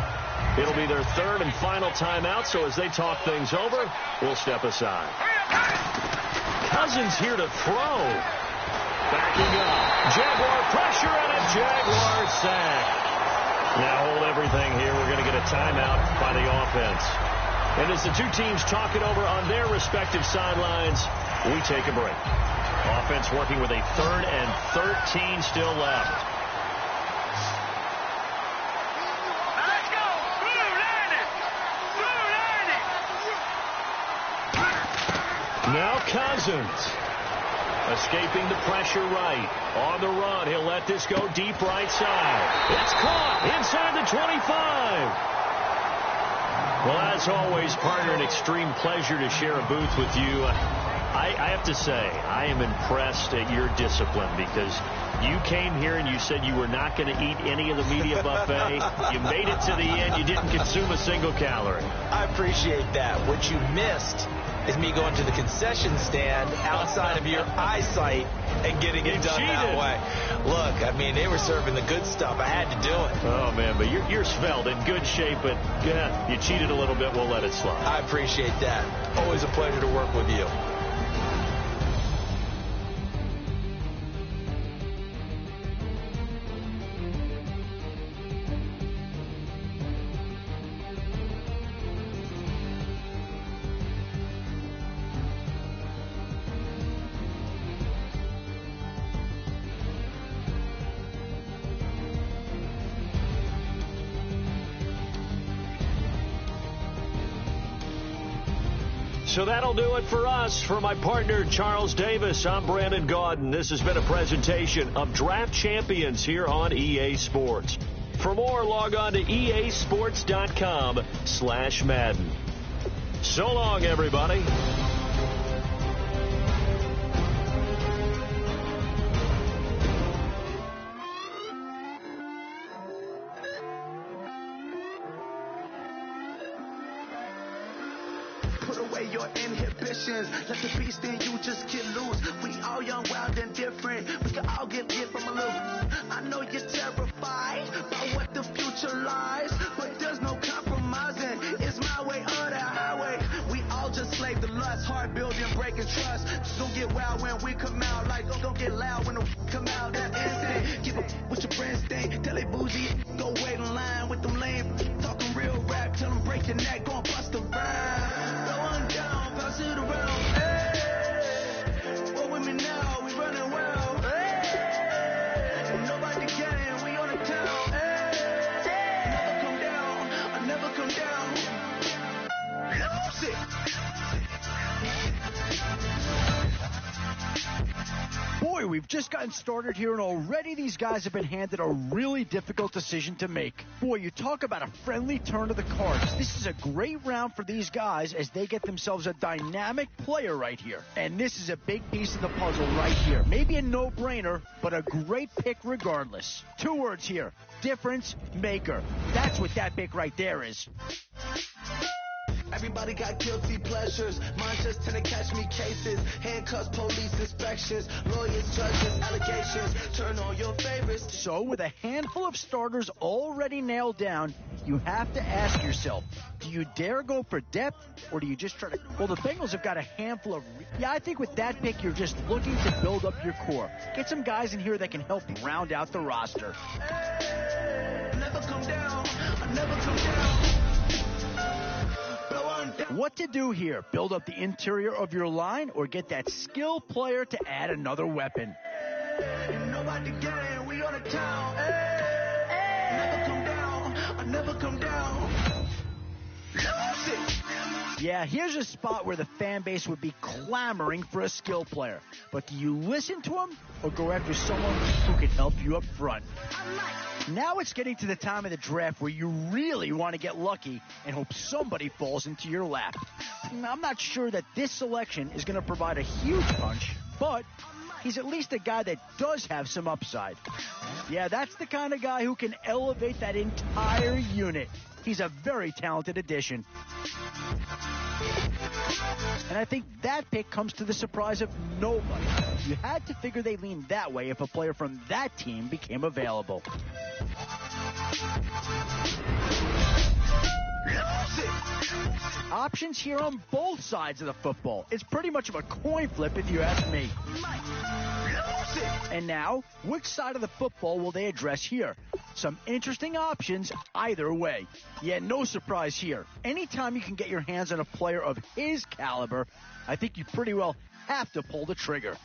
Speaker 1: It'll be their 3rd and final timeout, so as they talk things over, we'll step aside. Cousins here to throw. Backing up. Jaguar pressure and a Jaguar sack. Now hold everything here. We're going to get a timeout by the offense. And as the 2 teams talk it over on their respective sidelines, we take a break. Offense working with a 3rd and 13 still left. Now Cousins escaping the pressure right. On the run, he'll let this go deep right side. It's caught inside the 25. Well, as always, partner, an extreme pleasure to share a booth with you. I have to say, I am impressed at your discipline because you came here and you said you were not going to eat any of the media buffet. You made it to the end. You didn't consume a single calorie.
Speaker 2: I appreciate that. What you missed is me going to the concession stand outside of your eyesight and getting it done that way. Look, I mean, they were serving the good stuff. I had to do it.
Speaker 1: Oh, man, but you're svelte, in good shape, but you cheated a little bit. We'll let it slide.
Speaker 2: I appreciate that. Always a pleasure to work with you.
Speaker 1: So that'll do it for us. For my partner, Charles Davis, I'm Brandon Gaudin. This has been a presentation of Draft Champions here on EA Sports. For more, log on to easports.com/Madden. So long, everybody.
Speaker 4: Put away your inhibitions. Let the beast in you just get loose. We all young, wild, and different. We can all get hit from a little. I know you're terrified by what the future lies, but there's no compromising. It's my way or the highway. We all just slave the lust, hard building, breaking trust. Just don't get wild when we come out. Like don't get loud when the come out. That instant. Give up what your friends think. Tell they bougie. Go wait in line with them lame. Talking real rap. Tell them break your neck. Go and bust a rhyme. Down, pass it around, hey. What with me now? We running wild, hey. Nobody can, we on the town, hey. Never come down, I never come down. Lose it.
Speaker 5: Boy, we've just gotten started here, and already these guys have been handed a really difficult decision to make. Boy, you talk about a friendly turn of the cards. This is a great round for these guys as they get themselves a dynamic player right here. And this is a big piece of the puzzle right here. Maybe a no-brainer, but a great pick regardless. 2 words here: difference maker. That's what that pick right there is.
Speaker 4: Everybody got guilty pleasures. Mine just tend to catch me cases. Handcuffs, police inspections, lawyers, judges, allegations. Turn on your favorites.
Speaker 5: So with a handful of starters already nailed down, you have to ask yourself, do you dare go for depth, or do you just try to... Well, the Bengals have got a handful of... I think with that pick, you're just looking to build up your core. Get some guys in here that can help round out the roster.
Speaker 4: Hey, never come down. I never come down.
Speaker 5: What to do here? Build up the interior of your line or get that skill player to add another weapon?
Speaker 4: Nobody can, we on the town. Never come down, I never come down. Lose it.
Speaker 5: Yeah, here's a spot where the fan base would be clamoring for a skill player. But do you listen to them or go after someone who can help you up front? Now it's getting to the time of the draft where you really want to get lucky and hope somebody falls into your lap. I'm not sure that this selection is going to provide a huge punch, but he's at least a guy that does have some upside. Yeah, that's the kind of guy who can elevate that entire unit. He's a very talented addition. And I think that pick comes to the surprise of nobody. You had to figure they lean that way if a player from that team became available. Options here on both sides of the football. It's pretty much of a coin flip if you ask me. And now, which side of the football will they address here? Some interesting options either way. Yeah, no surprise here. Anytime you can get your hands on a player of his caliber, I think you pretty well have to pull the trigger.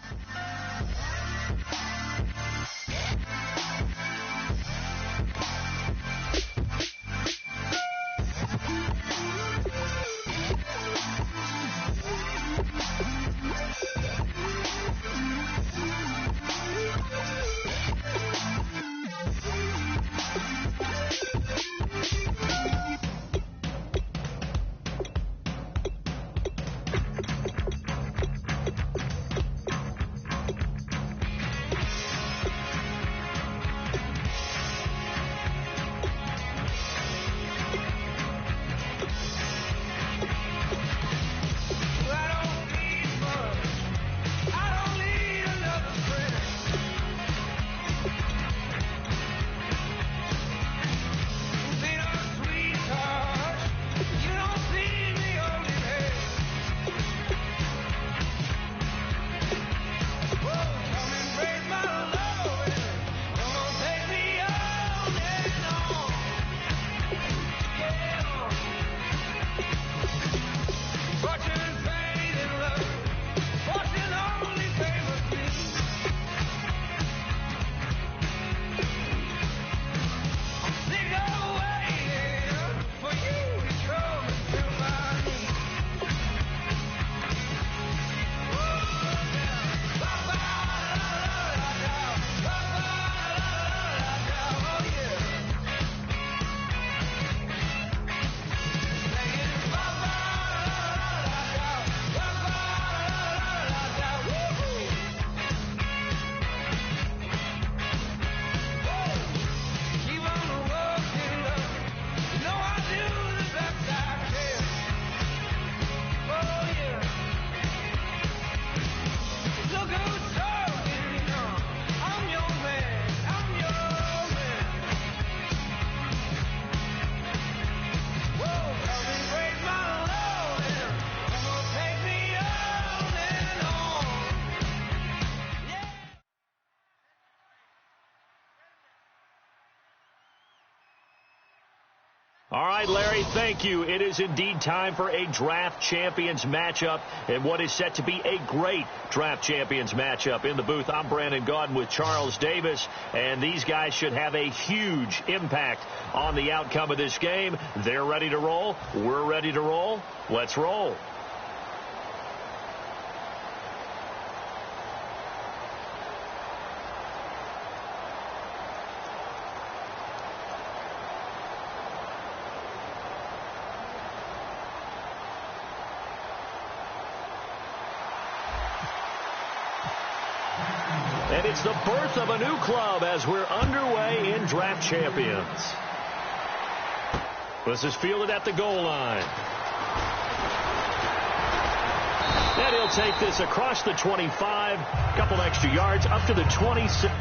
Speaker 1: All right, Larry, thank you. It is indeed time for a draft champions matchup and what is set to be a great draft champions matchup. In the booth, I'm Brandon Gaudin with Charles Davis, and these guys should have a huge impact on the outcome of this game. They're ready to roll. We're ready to roll. Let's roll. And it's the birth of a new club as we're underway in Draft Champions. This is fielded at the goal line. And he'll take this across the 25, a couple extra yards, up to the 26.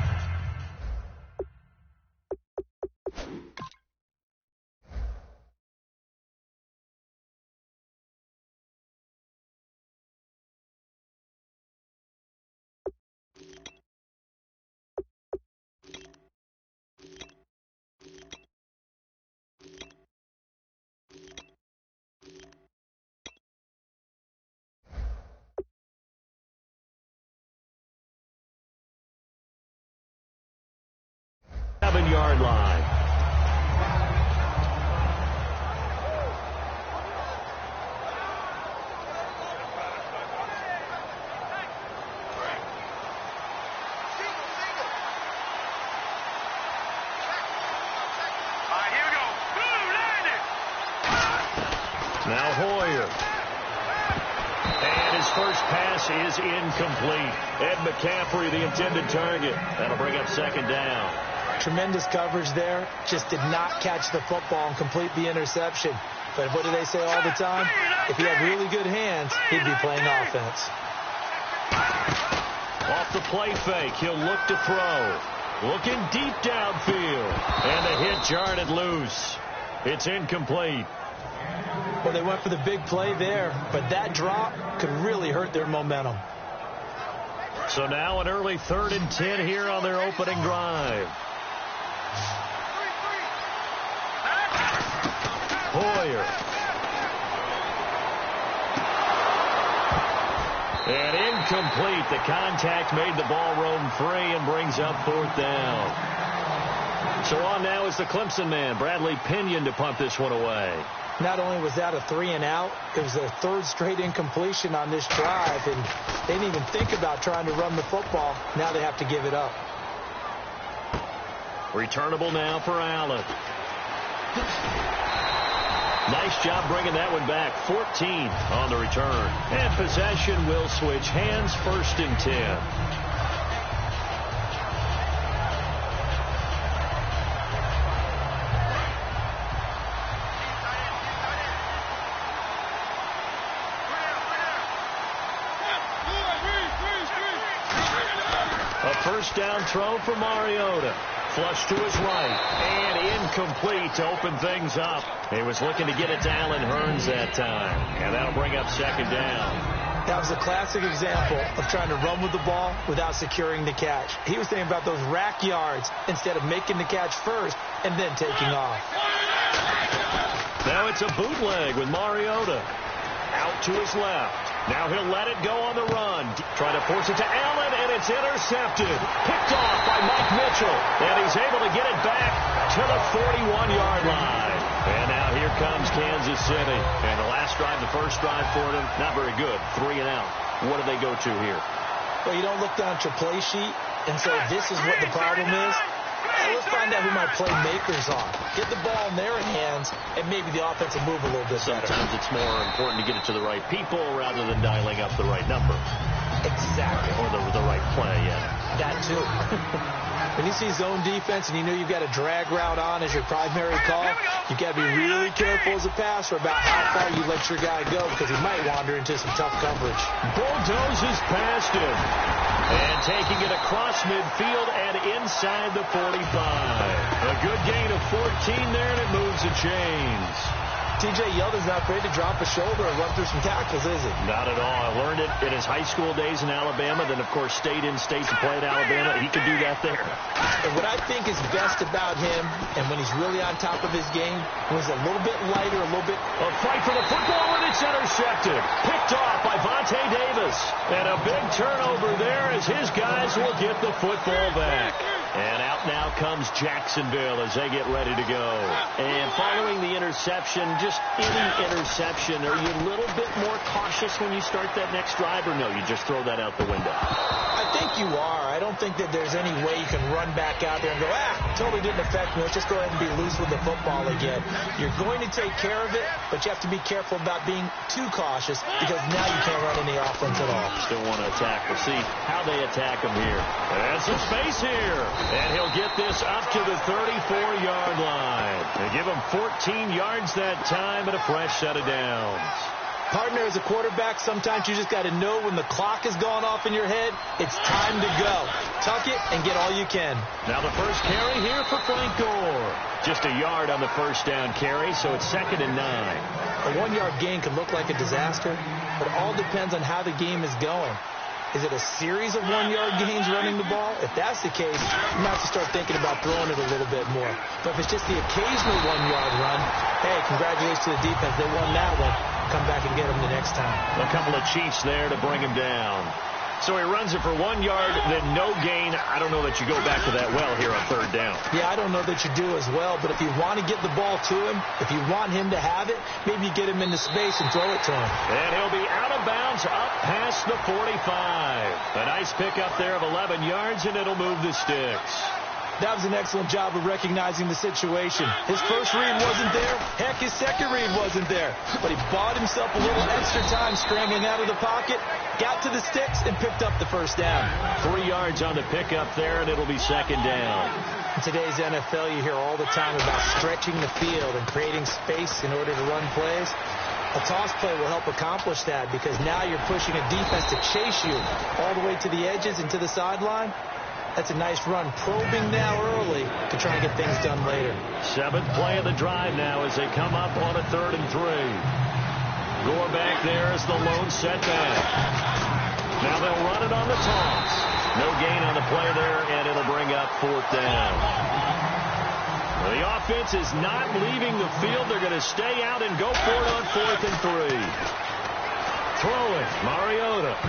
Speaker 1: Yard line. Now Hoyer. And his first pass is incomplete. Ed McCaffrey, the intended target. That'll bring up second down.
Speaker 2: Tremendous coverage there. Just did not catch the football and complete the interception. But what do they say all the time? If he had really good hands, he'd be playing offense.
Speaker 1: Off the play fake, he'll look to throw. Looking deep downfield. And the hit jarred it loose. It's incomplete.
Speaker 2: Well, they went for the big play there, but that drop could really hurt their momentum.
Speaker 1: So now an early 3rd and 10 here on their opening drive. Hoyer. And incomplete. The contact made the ball roam free and brings up 4th down. So on now is the Clemson man, Bradley Pinion, to punt this one away.
Speaker 2: Not only was that a 3 and out, it was their 3rd straight incompletion on this drive, and they didn't even think about trying to run the football. Now they have to give it up.
Speaker 1: Returnable now for Allen. Nice job bringing that one back. 14 on the return. And possession will switch hands. 1st and 10. A 1st down throw for Mariota. Flush to his right, and incomplete to open things up. He was looking to get it to Allen Hurns that time, and that'll bring up 2nd down.
Speaker 2: That was a classic example of trying to run with the ball without securing the catch. He was thinking about those rack yards instead of making the catch first and then taking off.
Speaker 1: Now it's a bootleg with Mariota. Out to his left. Now he'll let it go on the run. Trying to force it to Allen, and it's intercepted. Picked off by Mike Mitchell. And he's able to get it back to the 41-yard line. And now here comes Kansas City. And the last drive, the first drive for them, not very good. 3 and out. What do they go to here?
Speaker 2: Well, you don't look down at your play sheet and say, this is what the problem is. Let's find out who my playmakers are. Get the ball in their hands, and maybe the offense will move a little bit better.
Speaker 1: Sometimes it's more important to get it to the right people rather than dialing up the right number.
Speaker 2: Exactly.
Speaker 1: Or the right play, yeah.
Speaker 2: That too. When you see zone defense and you know you've got a drag route on as your primary call, you've got to be really careful as a passer about how far you let your guy go because he might wander into some tough coverage.
Speaker 1: Bulldozes past him. And taking it across midfield and inside the 45. A good gain of 14 there, and it moves the chains.
Speaker 2: T.J. Yeldon's not afraid to drop a shoulder and run through some tackles, is he?
Speaker 1: Not at all. I learned it in his high school days in Alabama. Then, of course, stayed in state to play at Alabama. He could do that there.
Speaker 2: And what I think is best about him, and when he's really on top of his game, was a little bit lighter, a little bit...
Speaker 1: A fight for the football, and it's intercepted. Picked off by Vontae Davis. And a big turnover there as his guys will get the football back. And out now comes Jacksonville as they get ready to go. And following the interception, just any interception, are you a little bit more cautious when you start that next drive, or no, you just throw that out the window?
Speaker 2: I think you are. I don't think that there's any way you can run back out there and go, totally didn't affect me. Let's just go ahead and be loose with the football again. You're going to take care of it, but you have to be careful about being too cautious because now you can't run any offense at all.
Speaker 1: Still want to attack. We'll see how they attack him here. And some space here. And he'll get this up to the 34-yard line. They give him 14 yards that time and a fresh set of downs.
Speaker 2: Partner, as a quarterback, sometimes you just got to know when the clock has gone off in your head, it's time to go. Tuck it and get all you can.
Speaker 1: Now the first carry here for Frank Gore. Just a yard on the first down carry, so it's 2nd and 9.
Speaker 2: A 1-yard gain can look like a disaster, but it all depends on how the game is going. Is it a series of 1-yard gains running the ball? If that's the case, you might have to start thinking about throwing it a little bit more. But if it's just the occasional 1-yard run, hey, congratulations to the defense. They won that one. Come back and get them the next time.
Speaker 1: A couple of Chiefs there to bring him down. So he runs it for 1 yard, then no gain. I don't know that you go back to that well here on 3rd down.
Speaker 2: Yeah, I don't know that you do as well, but if you want to get the ball to him, if you want him to have it, maybe you get him into space and throw it to him.
Speaker 1: And he'll be out of bounds up past the 45. A nice pickup there of 11 yards, and it'll move the sticks.
Speaker 2: That was an excellent job of recognizing the situation. His first read wasn't there. Heck, his second read wasn't there. But he bought himself a little extra time scrambling out of the pocket, got to the sticks, and picked up the first down.
Speaker 1: 3 yards on the pickup there, and it'll be 2nd down.
Speaker 2: In today's NFL, you hear all the time about stretching the field and creating space in order to run plays. A toss play will help accomplish that because now you're pushing a defense to chase you all the way to the edges and to the sideline. That's a nice run, probing now early to try and get things done later.
Speaker 1: 7th play of the drive now as they come up on a 3rd and 3. Gore back there is the lone setback. Now they'll run it on the toss. No gain on the play there, and it'll bring up 4th down. Well, the offense is not leaving the field. They're going to stay out and go for it on 4th and 3. Throwing, Mariota.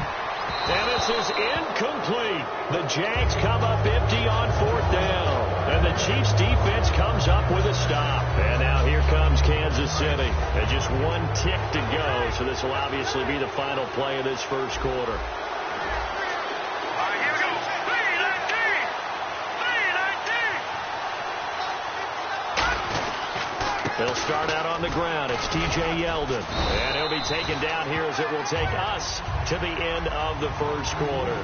Speaker 1: And this is incomplete. The Jags come up empty on 4th down. And the Chiefs defense comes up with a stop. And now here comes Kansas City. And just 1 tick to go. So this will obviously be the final play of this first quarter.
Speaker 3: Here we go. 3-19.
Speaker 1: They'll start out on the ground. It's T.J. Yeldon. And he'll be taken down here as it will take us to the end of the first quarter.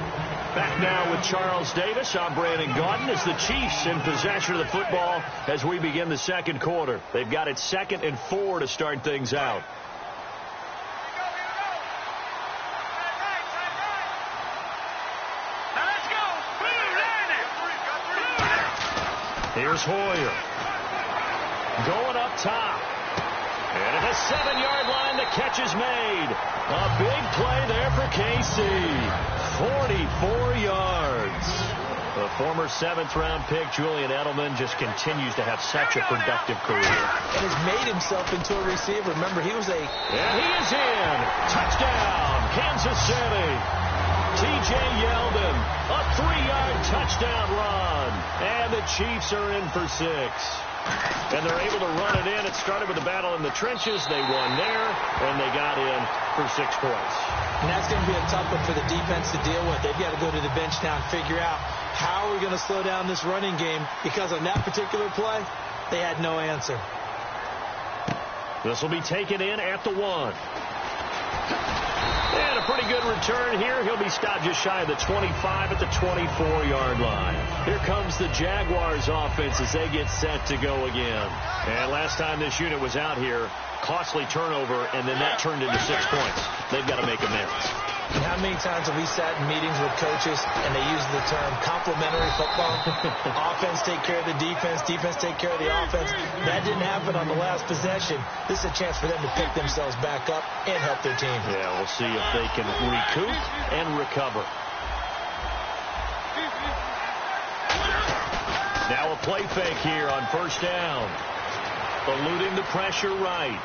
Speaker 1: Back now with Charles Davis. I'm Brandon Gaudin as the Chiefs in possession of the football as we begin the second quarter. They've got it 2nd and 4 to start things out.
Speaker 3: Now let's go.
Speaker 1: Here's Hoyer. Going up top. And at the 7-yard line, the catch is made. A big play there for KC. 44 yards. The former 7th-round pick, Julian Edelman, just continues to have such a productive career.
Speaker 2: And has made himself into a receiver. Remember, he was a...
Speaker 1: And he is in. Touchdown, Kansas City. T.J. Yeldon, a 3-yard touchdown run. And the Chiefs are in for 6. And they're able to run it in. It started with a battle in the trenches. They won there, and they got in for 6 points.
Speaker 2: And that's going to be a tough one for the defense to deal with. They've got to go to the bench now and figure out how are we going to slow down this running game, because on that particular play, they had no answer.
Speaker 1: This will be taken in at the 1. And a pretty good return here. He'll be stopped just shy of the 25 at the 24-yard line. Here comes the Jaguars offense as they get set to go again. And last time this unit was out here, costly turnover, and then that turned into 6 points. They've got to make amends.
Speaker 2: And how many times have we sat in meetings with coaches and they use the term complementary football? Offense take care of the defense, defense take care of the offense. That didn't happen on the last possession. This is a chance for them to pick themselves back up and help their team.
Speaker 1: Yeah, we'll see if they can recoup and recover. Now a play fake here on first down. Eluding the pressure right.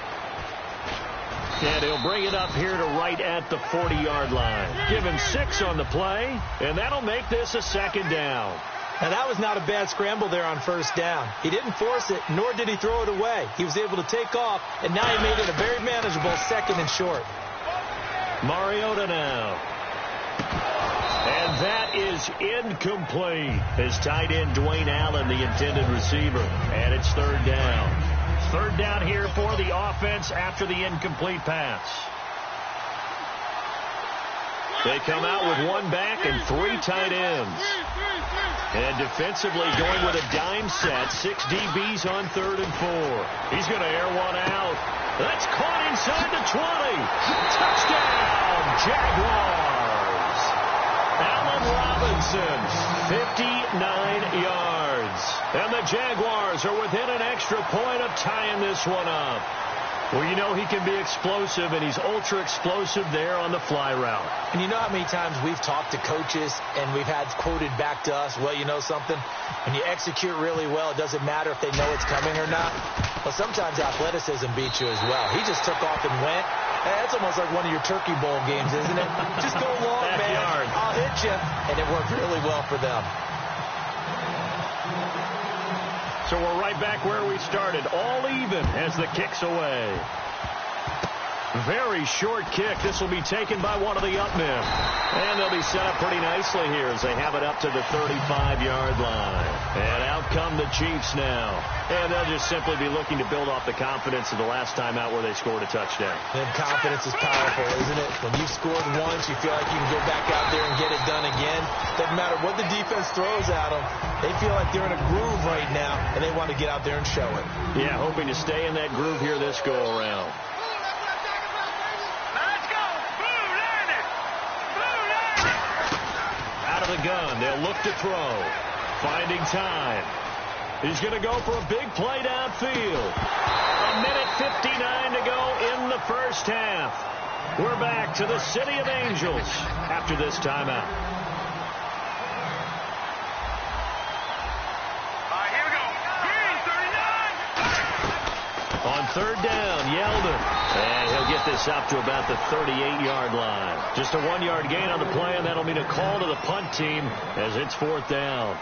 Speaker 1: And he'll bring it up here to right at the 40-yard line. Give him 6 on the play, and that'll make this a second down.
Speaker 2: Now, that was not a bad scramble there on first down. He didn't force it, nor did he throw it away. He was able to take off, and now he made it a very manageable second and short.
Speaker 1: Mariota now. And that is incomplete. His tight end, Dwayne Allen, the intended receiver. And it's third down. Third down here for the offense after the incomplete pass. They come out with 1 back and 3 tight ends. And defensively going with a dime set. 6 DBs on 3rd and 4. He's going to air one out. That's caught inside the 20. Touchdown, Jaguars. Allen Robinson, 59 yards. And the Jaguars are within an extra point of tying this one up. Well, you know he can be explosive, and he's ultra-explosive there on the fly route.
Speaker 2: And you know how many times we've talked to coaches and we've had quoted back to us, well, you know something? When you execute really well, it doesn't matter if they know it's coming or not. Well, sometimes athleticism beats you as well. He just took off and went. That's almost like one of your Turkey Bowl games, isn't it? Just go long, man. I'll hit you. And it worked really well for them.
Speaker 1: So we're right back where we started, all even as the kick's away. Very short kick. This will be taken by one of the up men. And they'll be set up pretty nicely here as they have it up to the 35-yard line. And out come the Chiefs now. And they'll just simply be looking to build off the confidence of the last time out where they scored a touchdown.
Speaker 2: And confidence is powerful, isn't it? When you've scored once, you feel like you can go back out there and get it done again. Doesn't matter what the defense throws at them. They feel like they're in a groove right now, and they want to get out there and show it.
Speaker 1: Yeah, hoping to stay in that groove here this go-around. Out of the gun, they'll look to throw. Finding time. He's going to go for a big play downfield. 1:59 to go in the first half. We're back to the City of Angels after this timeout.
Speaker 3: Here we go. Green, 39.
Speaker 1: On third down, Yeldon. And he'll get this up to about the 38-yard line. Just a 1-yard gain on the play, and that'll mean a call to the punt team as it's 4th down.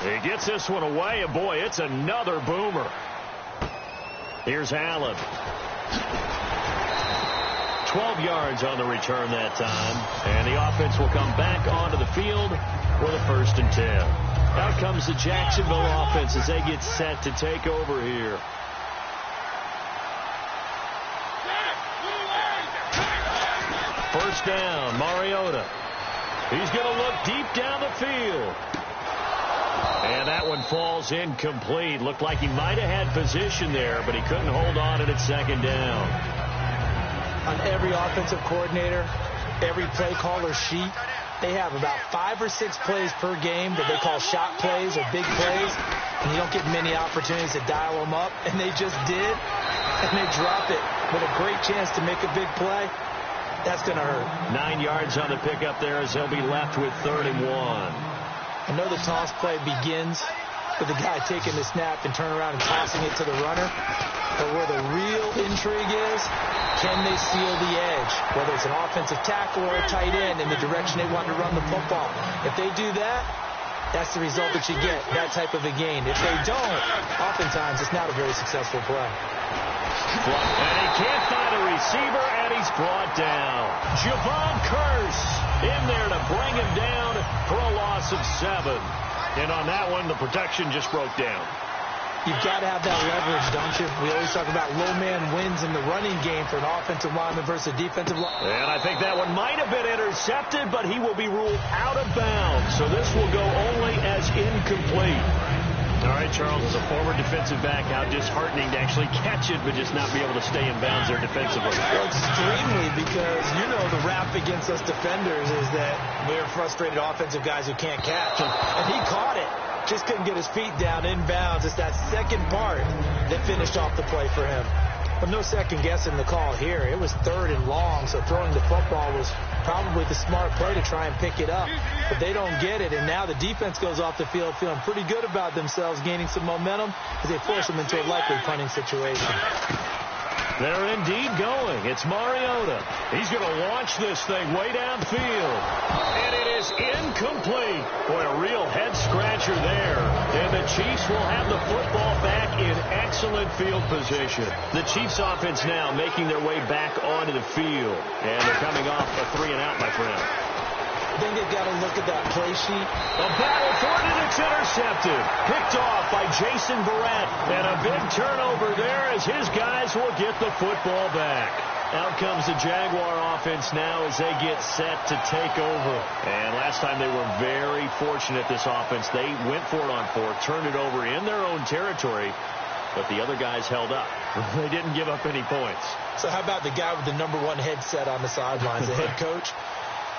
Speaker 1: He gets this one away, and boy, it's another boomer. Here's Allen. 12 yards on the return that time, and the offense will come back onto the field with a 1st and 10. Out comes the Jacksonville offense as they get set to take over here. First down, Mariota. He's going to look deep down the field. And that one falls incomplete. Looked like he might have had position there, but he couldn't hold on at 2nd down.
Speaker 2: On every offensive coordinator, every play caller sheet, they have about 5 or 6 plays per game that they call shot plays or big plays, and you don't get many opportunities to dial them up, and they just did, and they drop it with a great chance to make a big play. That's going to hurt.
Speaker 1: 9 yards on the pickup there as they'll be left with 3rd and 1.
Speaker 2: I know the toss play begins with the guy taking the snap and turning around and tossing it to the runner. But where the real intrigue is, can they seal the edge? Whether it's an offensive tackle or a tight end in the direction they want to run the football. If they do that, that's the result that you get, that type of a gain. If they don't, oftentimes it's not a very successful play.
Speaker 1: And he can't find a receiver, and he's brought down. Javon Curse in there to bring him down for a loss of 7. And on that one, the protection just broke down.
Speaker 2: You've got to have that leverage, don't you? We always talk about low man wins in the running game for an offensive lineman versus a defensive lineman.
Speaker 1: And I think that one might have been intercepted, but he will be ruled out of bounds. So this will go only as incomplete. All right, Charles, as a former defensive back, how disheartening to actually catch it, but just not be able to stay in bounds there defensively.
Speaker 2: Well, extremely, because you know the rap against us defenders is that we're frustrated offensive guys who can't catch. And he caught it. Just couldn't get his feet down in bounds. It's that second part that finished off the play for him. But no second guessing the call here. It was 3rd and long, so throwing the football was probably the smart play to try and pick it up. But they don't get it, and now the defense goes off the field feeling pretty good about themselves, gaining some momentum as they force them into a likely punting situation.
Speaker 1: They're indeed going. It's Mariota. He's going to launch this thing way downfield. And it is incomplete. Boy, a real head-scratcher there. And the Chiefs will have the football back in excellent field position. The Chiefs offense now making their way back onto the field. And they're coming off a 3-and-out, my friend.
Speaker 2: I think they've got to look at that play sheet.
Speaker 1: A battle for it, and it's intercepted. Picked off by Jason Verrett. And a big turnover there as his guys will get the football back. Out comes the Jaguar offense now as they get set to take over. And last time they were very fortunate, this offense. They went for it on 4th, turned it over in their own territory, but the other guys held up. They didn't give up any points.
Speaker 2: So how about the guy with the number 1 headset on the sidelines, the head coach?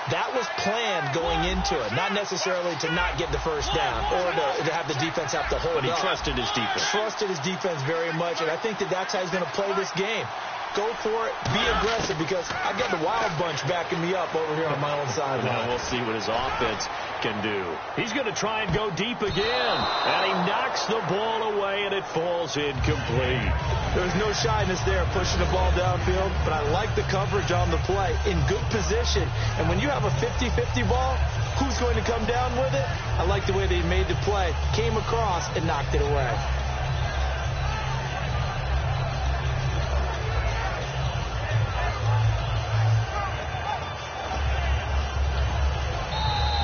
Speaker 2: That was planned going into it, not necessarily to not get the first down or to have the defense have to hold up.
Speaker 1: But he trusted his defense.
Speaker 2: Trusted his defense very much, and I think that's how he's going to play this game. Go for it, be aggressive, because I've got the wild bunch backing me up over here on my own sideline.
Speaker 1: Now we'll see what his offense can do. He's going to try and go deep again, and he knocks the ball away, and it falls incomplete.
Speaker 2: There's no shyness there pushing the ball downfield, but I like the coverage on the play in good position. And when you have a 50-50 ball, who's going to come down with it? I like the way they made the play, came across, and knocked it away.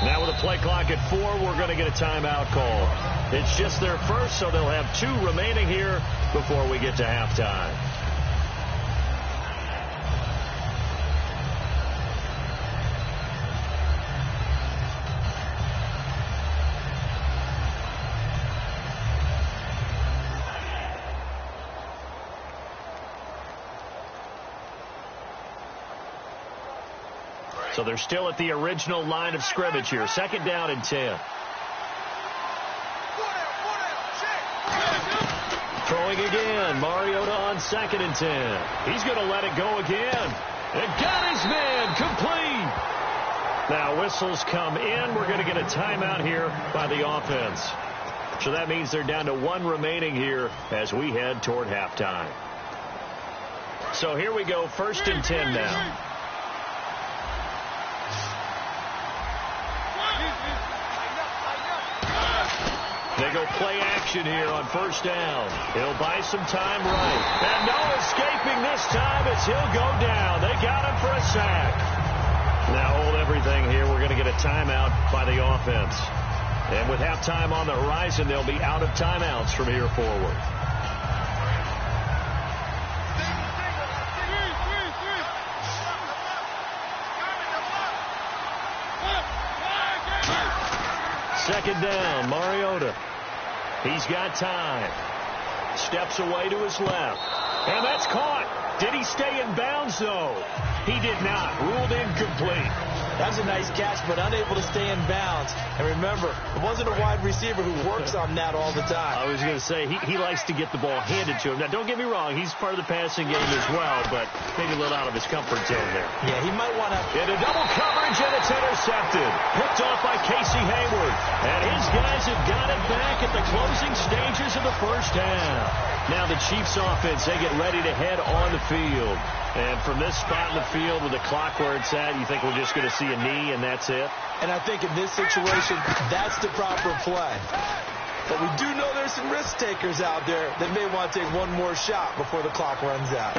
Speaker 1: Now with a play clock at 4, we're going to get a timeout call. It's just their first, so they'll have 2 remaining here before we get to halftime. So they're still at the original line of scrimmage here. 2nd down and 10. Throwing again. Mariota on 2nd and 10. He's going to let it go again. And got his man complete. Now whistles come in. We're going to get a timeout here by the offense. So that means they're down to 1 remaining here as we head toward halftime. So here we go. 1st and 10 now. They go play action here on 1st down. He'll buy some time right. And no escaping this time as he'll go down. They got him for a sack. Now hold everything here. We're going to get a timeout by the offense. And with halftime on the horizon, they'll be out of timeouts from here forward. Second down, Mariota. He's got time. Steps away to his left. And that's caught. Did he stay in bounds, though? He did not. Ruled incomplete.
Speaker 2: That was a nice catch, but unable to stay in bounds. And remember, it wasn't a wide receiver who works on that all the time.
Speaker 1: I was going to say, he likes to get the ball handed to him. Now, don't get me wrong. He's part of the passing game as well, but maybe a little out of his comfort zone there.
Speaker 2: Yeah, he might want to.
Speaker 1: Into double coverage, and it's intercepted. Picked off by Casey Hayward. And his guys have got it back at the closing stages of the 1st half. Now the Chiefs offense, they get ready to head on the field. And from this spot in the field with the clock where it's at, you think we're just going to see a knee and that's it?
Speaker 2: And I think in this situation, that's the proper play. But we do know there's some risk takers out there that may want to take one more shot before the clock runs out.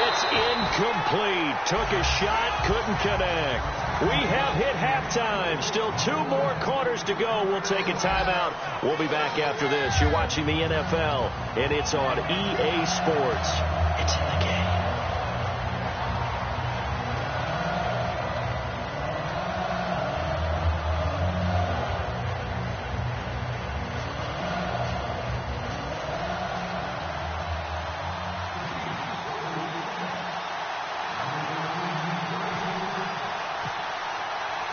Speaker 1: It's incomplete. Took a shot, couldn't connect. We have hit halftime. Still 2 more quarters to go. We'll take a timeout. We'll be back after this. You're watching the NFL, and it's on EA Sports. It's in the game.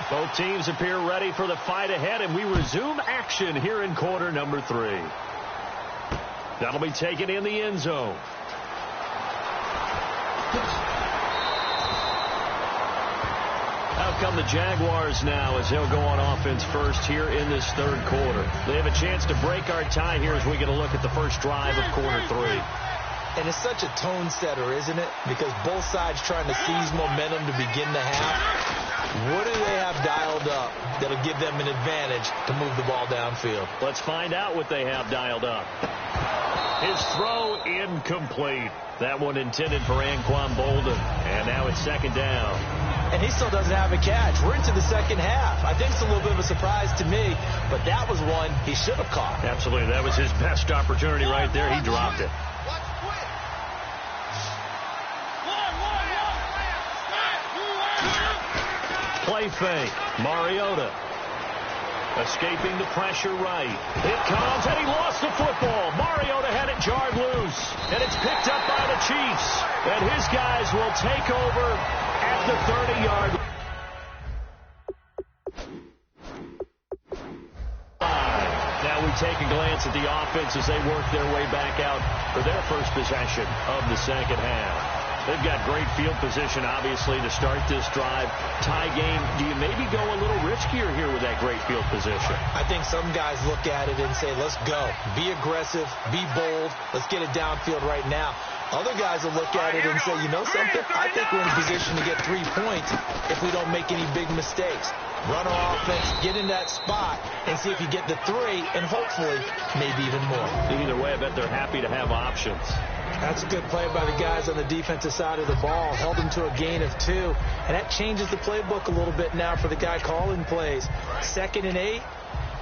Speaker 1: Both teams appear ready for the fight ahead, and we resume action here in quarter number 3. That'll be taken in the end zone. Out come the Jaguars now as they'll go on offense first here in this third quarter. They have a chance to break our tie here as we get a look at the first drive of quarter 3.
Speaker 2: And it's such a tone setter, isn't it? Because both sides trying to seize momentum to begin the half. What do they have dialed up that'll give them an advantage to move the ball downfield?
Speaker 1: Let's find out what they have dialed up. His throw incomplete. That one intended for Anquan Bolden. And now it's second down.
Speaker 2: And he still doesn't have a catch. We're into the second half. I think it's a little bit of a surprise to me, but that was one he should have caught.
Speaker 1: Absolutely. That was his best opportunity right there. He dropped it. Play fake. Mariota escaping the pressure right. It comes, and he lost the football. Mariota had it jarred loose, and it's picked up by the Chiefs. And his guys will take over at the 30-yard line. Now we take a glance at the offense as they work their way back out for their first possession of the second half. They've got great field position, obviously, to start this drive. Tie game, do you maybe go a little riskier here with that great field position?
Speaker 2: I think some guys look at it and say, let's go. Be aggressive. Be bold. Let's get it downfield right now. Other guys will look at it and say, you know something? I think we're in a position to get 3 points if we don't make any big mistakes. Run our offense, get in that spot, and see if you get the 3, and hopefully maybe even more.
Speaker 1: Either way, I bet they're happy to have options.
Speaker 2: That's a good play by the guys on the defensive side of the ball. Held them to a gain of 2. And that changes the playbook a little bit now for the guy calling plays. 2nd and 8.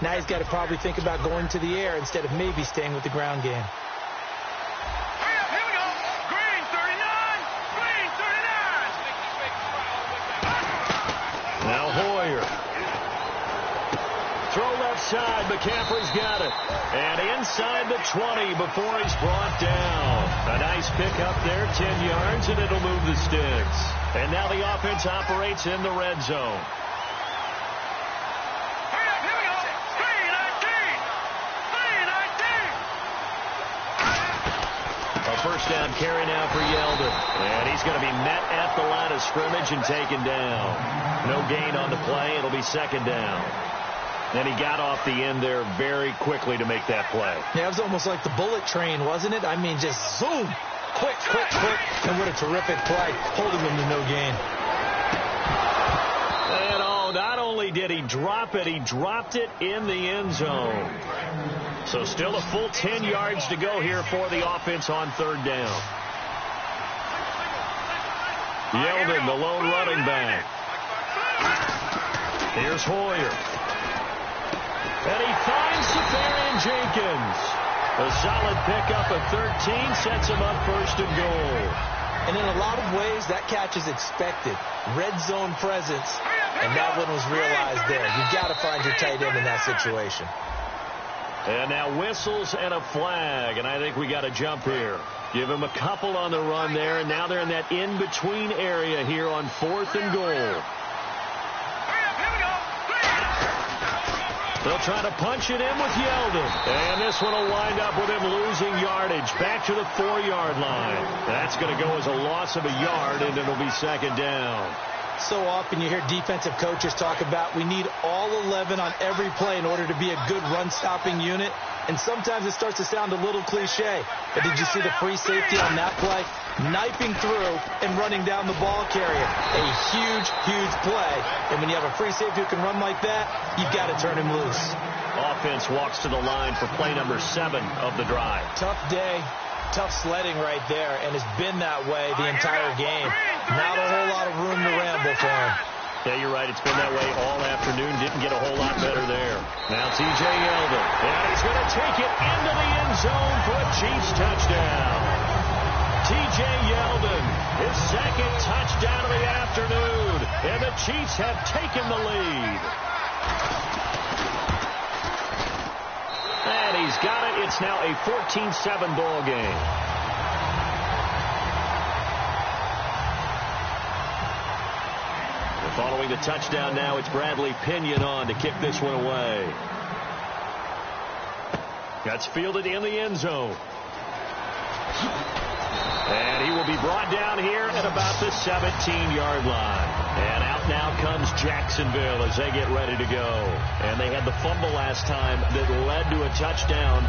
Speaker 2: Now he's got to probably think about going to the air instead of maybe staying with the ground game.
Speaker 3: Here we go. Green 39. Green 39.
Speaker 1: Now Hoyer. Throw left side. McCaffrey's got it. And inside the 20 before he's brought down. A nice pick up there, 10 yards, and it'll move the sticks. And now the offense operates in the red zone.
Speaker 3: Here we go. 3-19. 3-19.
Speaker 1: A first down carry now for Yeldon. And he's going to be met at the line of scrimmage and taken down. No gain on the play. It'll be second down. And he got off the end there very quickly to make that play.
Speaker 2: Yeah, it was almost like the bullet train, wasn't it? I mean, just zoom. Quick, quick, quick. And what a terrific play, holding him to no gain.
Speaker 1: And not only did he drop it, he dropped it in the end zone. So still a full 10 yards to go here for the offense on third down. Yeldon, the lone running back. Here's Hoyer. And he finds Safarian Jenkins. A solid pickup of 13 sets him up first and goal.
Speaker 2: And in a lot of ways, that catch is expected. Red zone presence, and that one was realized there. You've got to find your tight end in that situation.
Speaker 1: And now whistles and a flag, and I think we got a jump here. Give him a couple on the run there, and now they're in that in-between area here on 4th and goal. They'll try to punch it in with Yeldon. And this one will wind up with him losing yardage back to the 4-yard line. That's going to go as a loss of a yard, and it'll be second down.
Speaker 2: So often you hear defensive coaches talk about we need all 11 on every play in order to be a good run-stopping unit. And sometimes it starts to sound a little cliche. But did you see the free safety on that play? Knifing through and running down the ball carrier. A huge, huge play. And when you have a free safety who can run like that, you've got to turn him loose.
Speaker 1: Offense walks to the line for play number 7 of the drive.
Speaker 2: Tough day. Tough sledding right there, and it's been that way the entire game. Not a whole lot of room to ramble for him.
Speaker 1: Yeah, you're right. It's been that way all afternoon. Didn't get a whole lot better there. Now T.J. Yeldon. And he's going to take it into the end zone for a Chiefs touchdown. T.J. Yeldon, his second touchdown of the afternoon. And the Chiefs have taken the lead. And he's got it. It's now a 14-7 ball game. Following the touchdown now, it's Bradley Pinion on to kick this one away. That's fielded in the end zone. And he will be brought down here at about the 17-yard line. And out now comes Jacksonville as they get ready to go. And they had the fumble last time that led to a touchdown.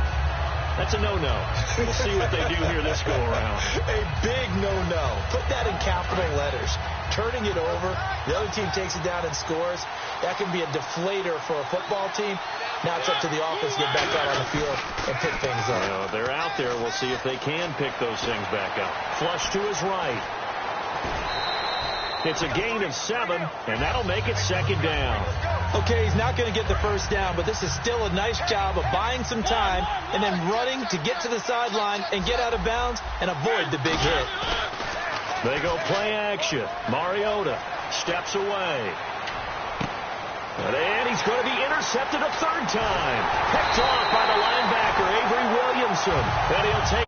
Speaker 1: That's a no-no. We'll see what they do here this go-around.
Speaker 2: A big no-no. Put that in capital letters. Turning it over, the other team takes it down and scores. That can be a deflator for a football team. Now it's up to the offense to get back out on the field and pick things up.
Speaker 1: They're out there. We'll see if they can pick those things back up. Flush to his right. It's a gain of 7, and that'll make it second down.
Speaker 2: Okay, he's not going to get the first down, but this is still a nice job of buying some time and then running to get to the sideline and get out of bounds and avoid the big hit.
Speaker 1: They go play action. Mariota steps away. And he's going to be intercepted a third time. Picked off by the linebacker, Avery Williamson. And he'll take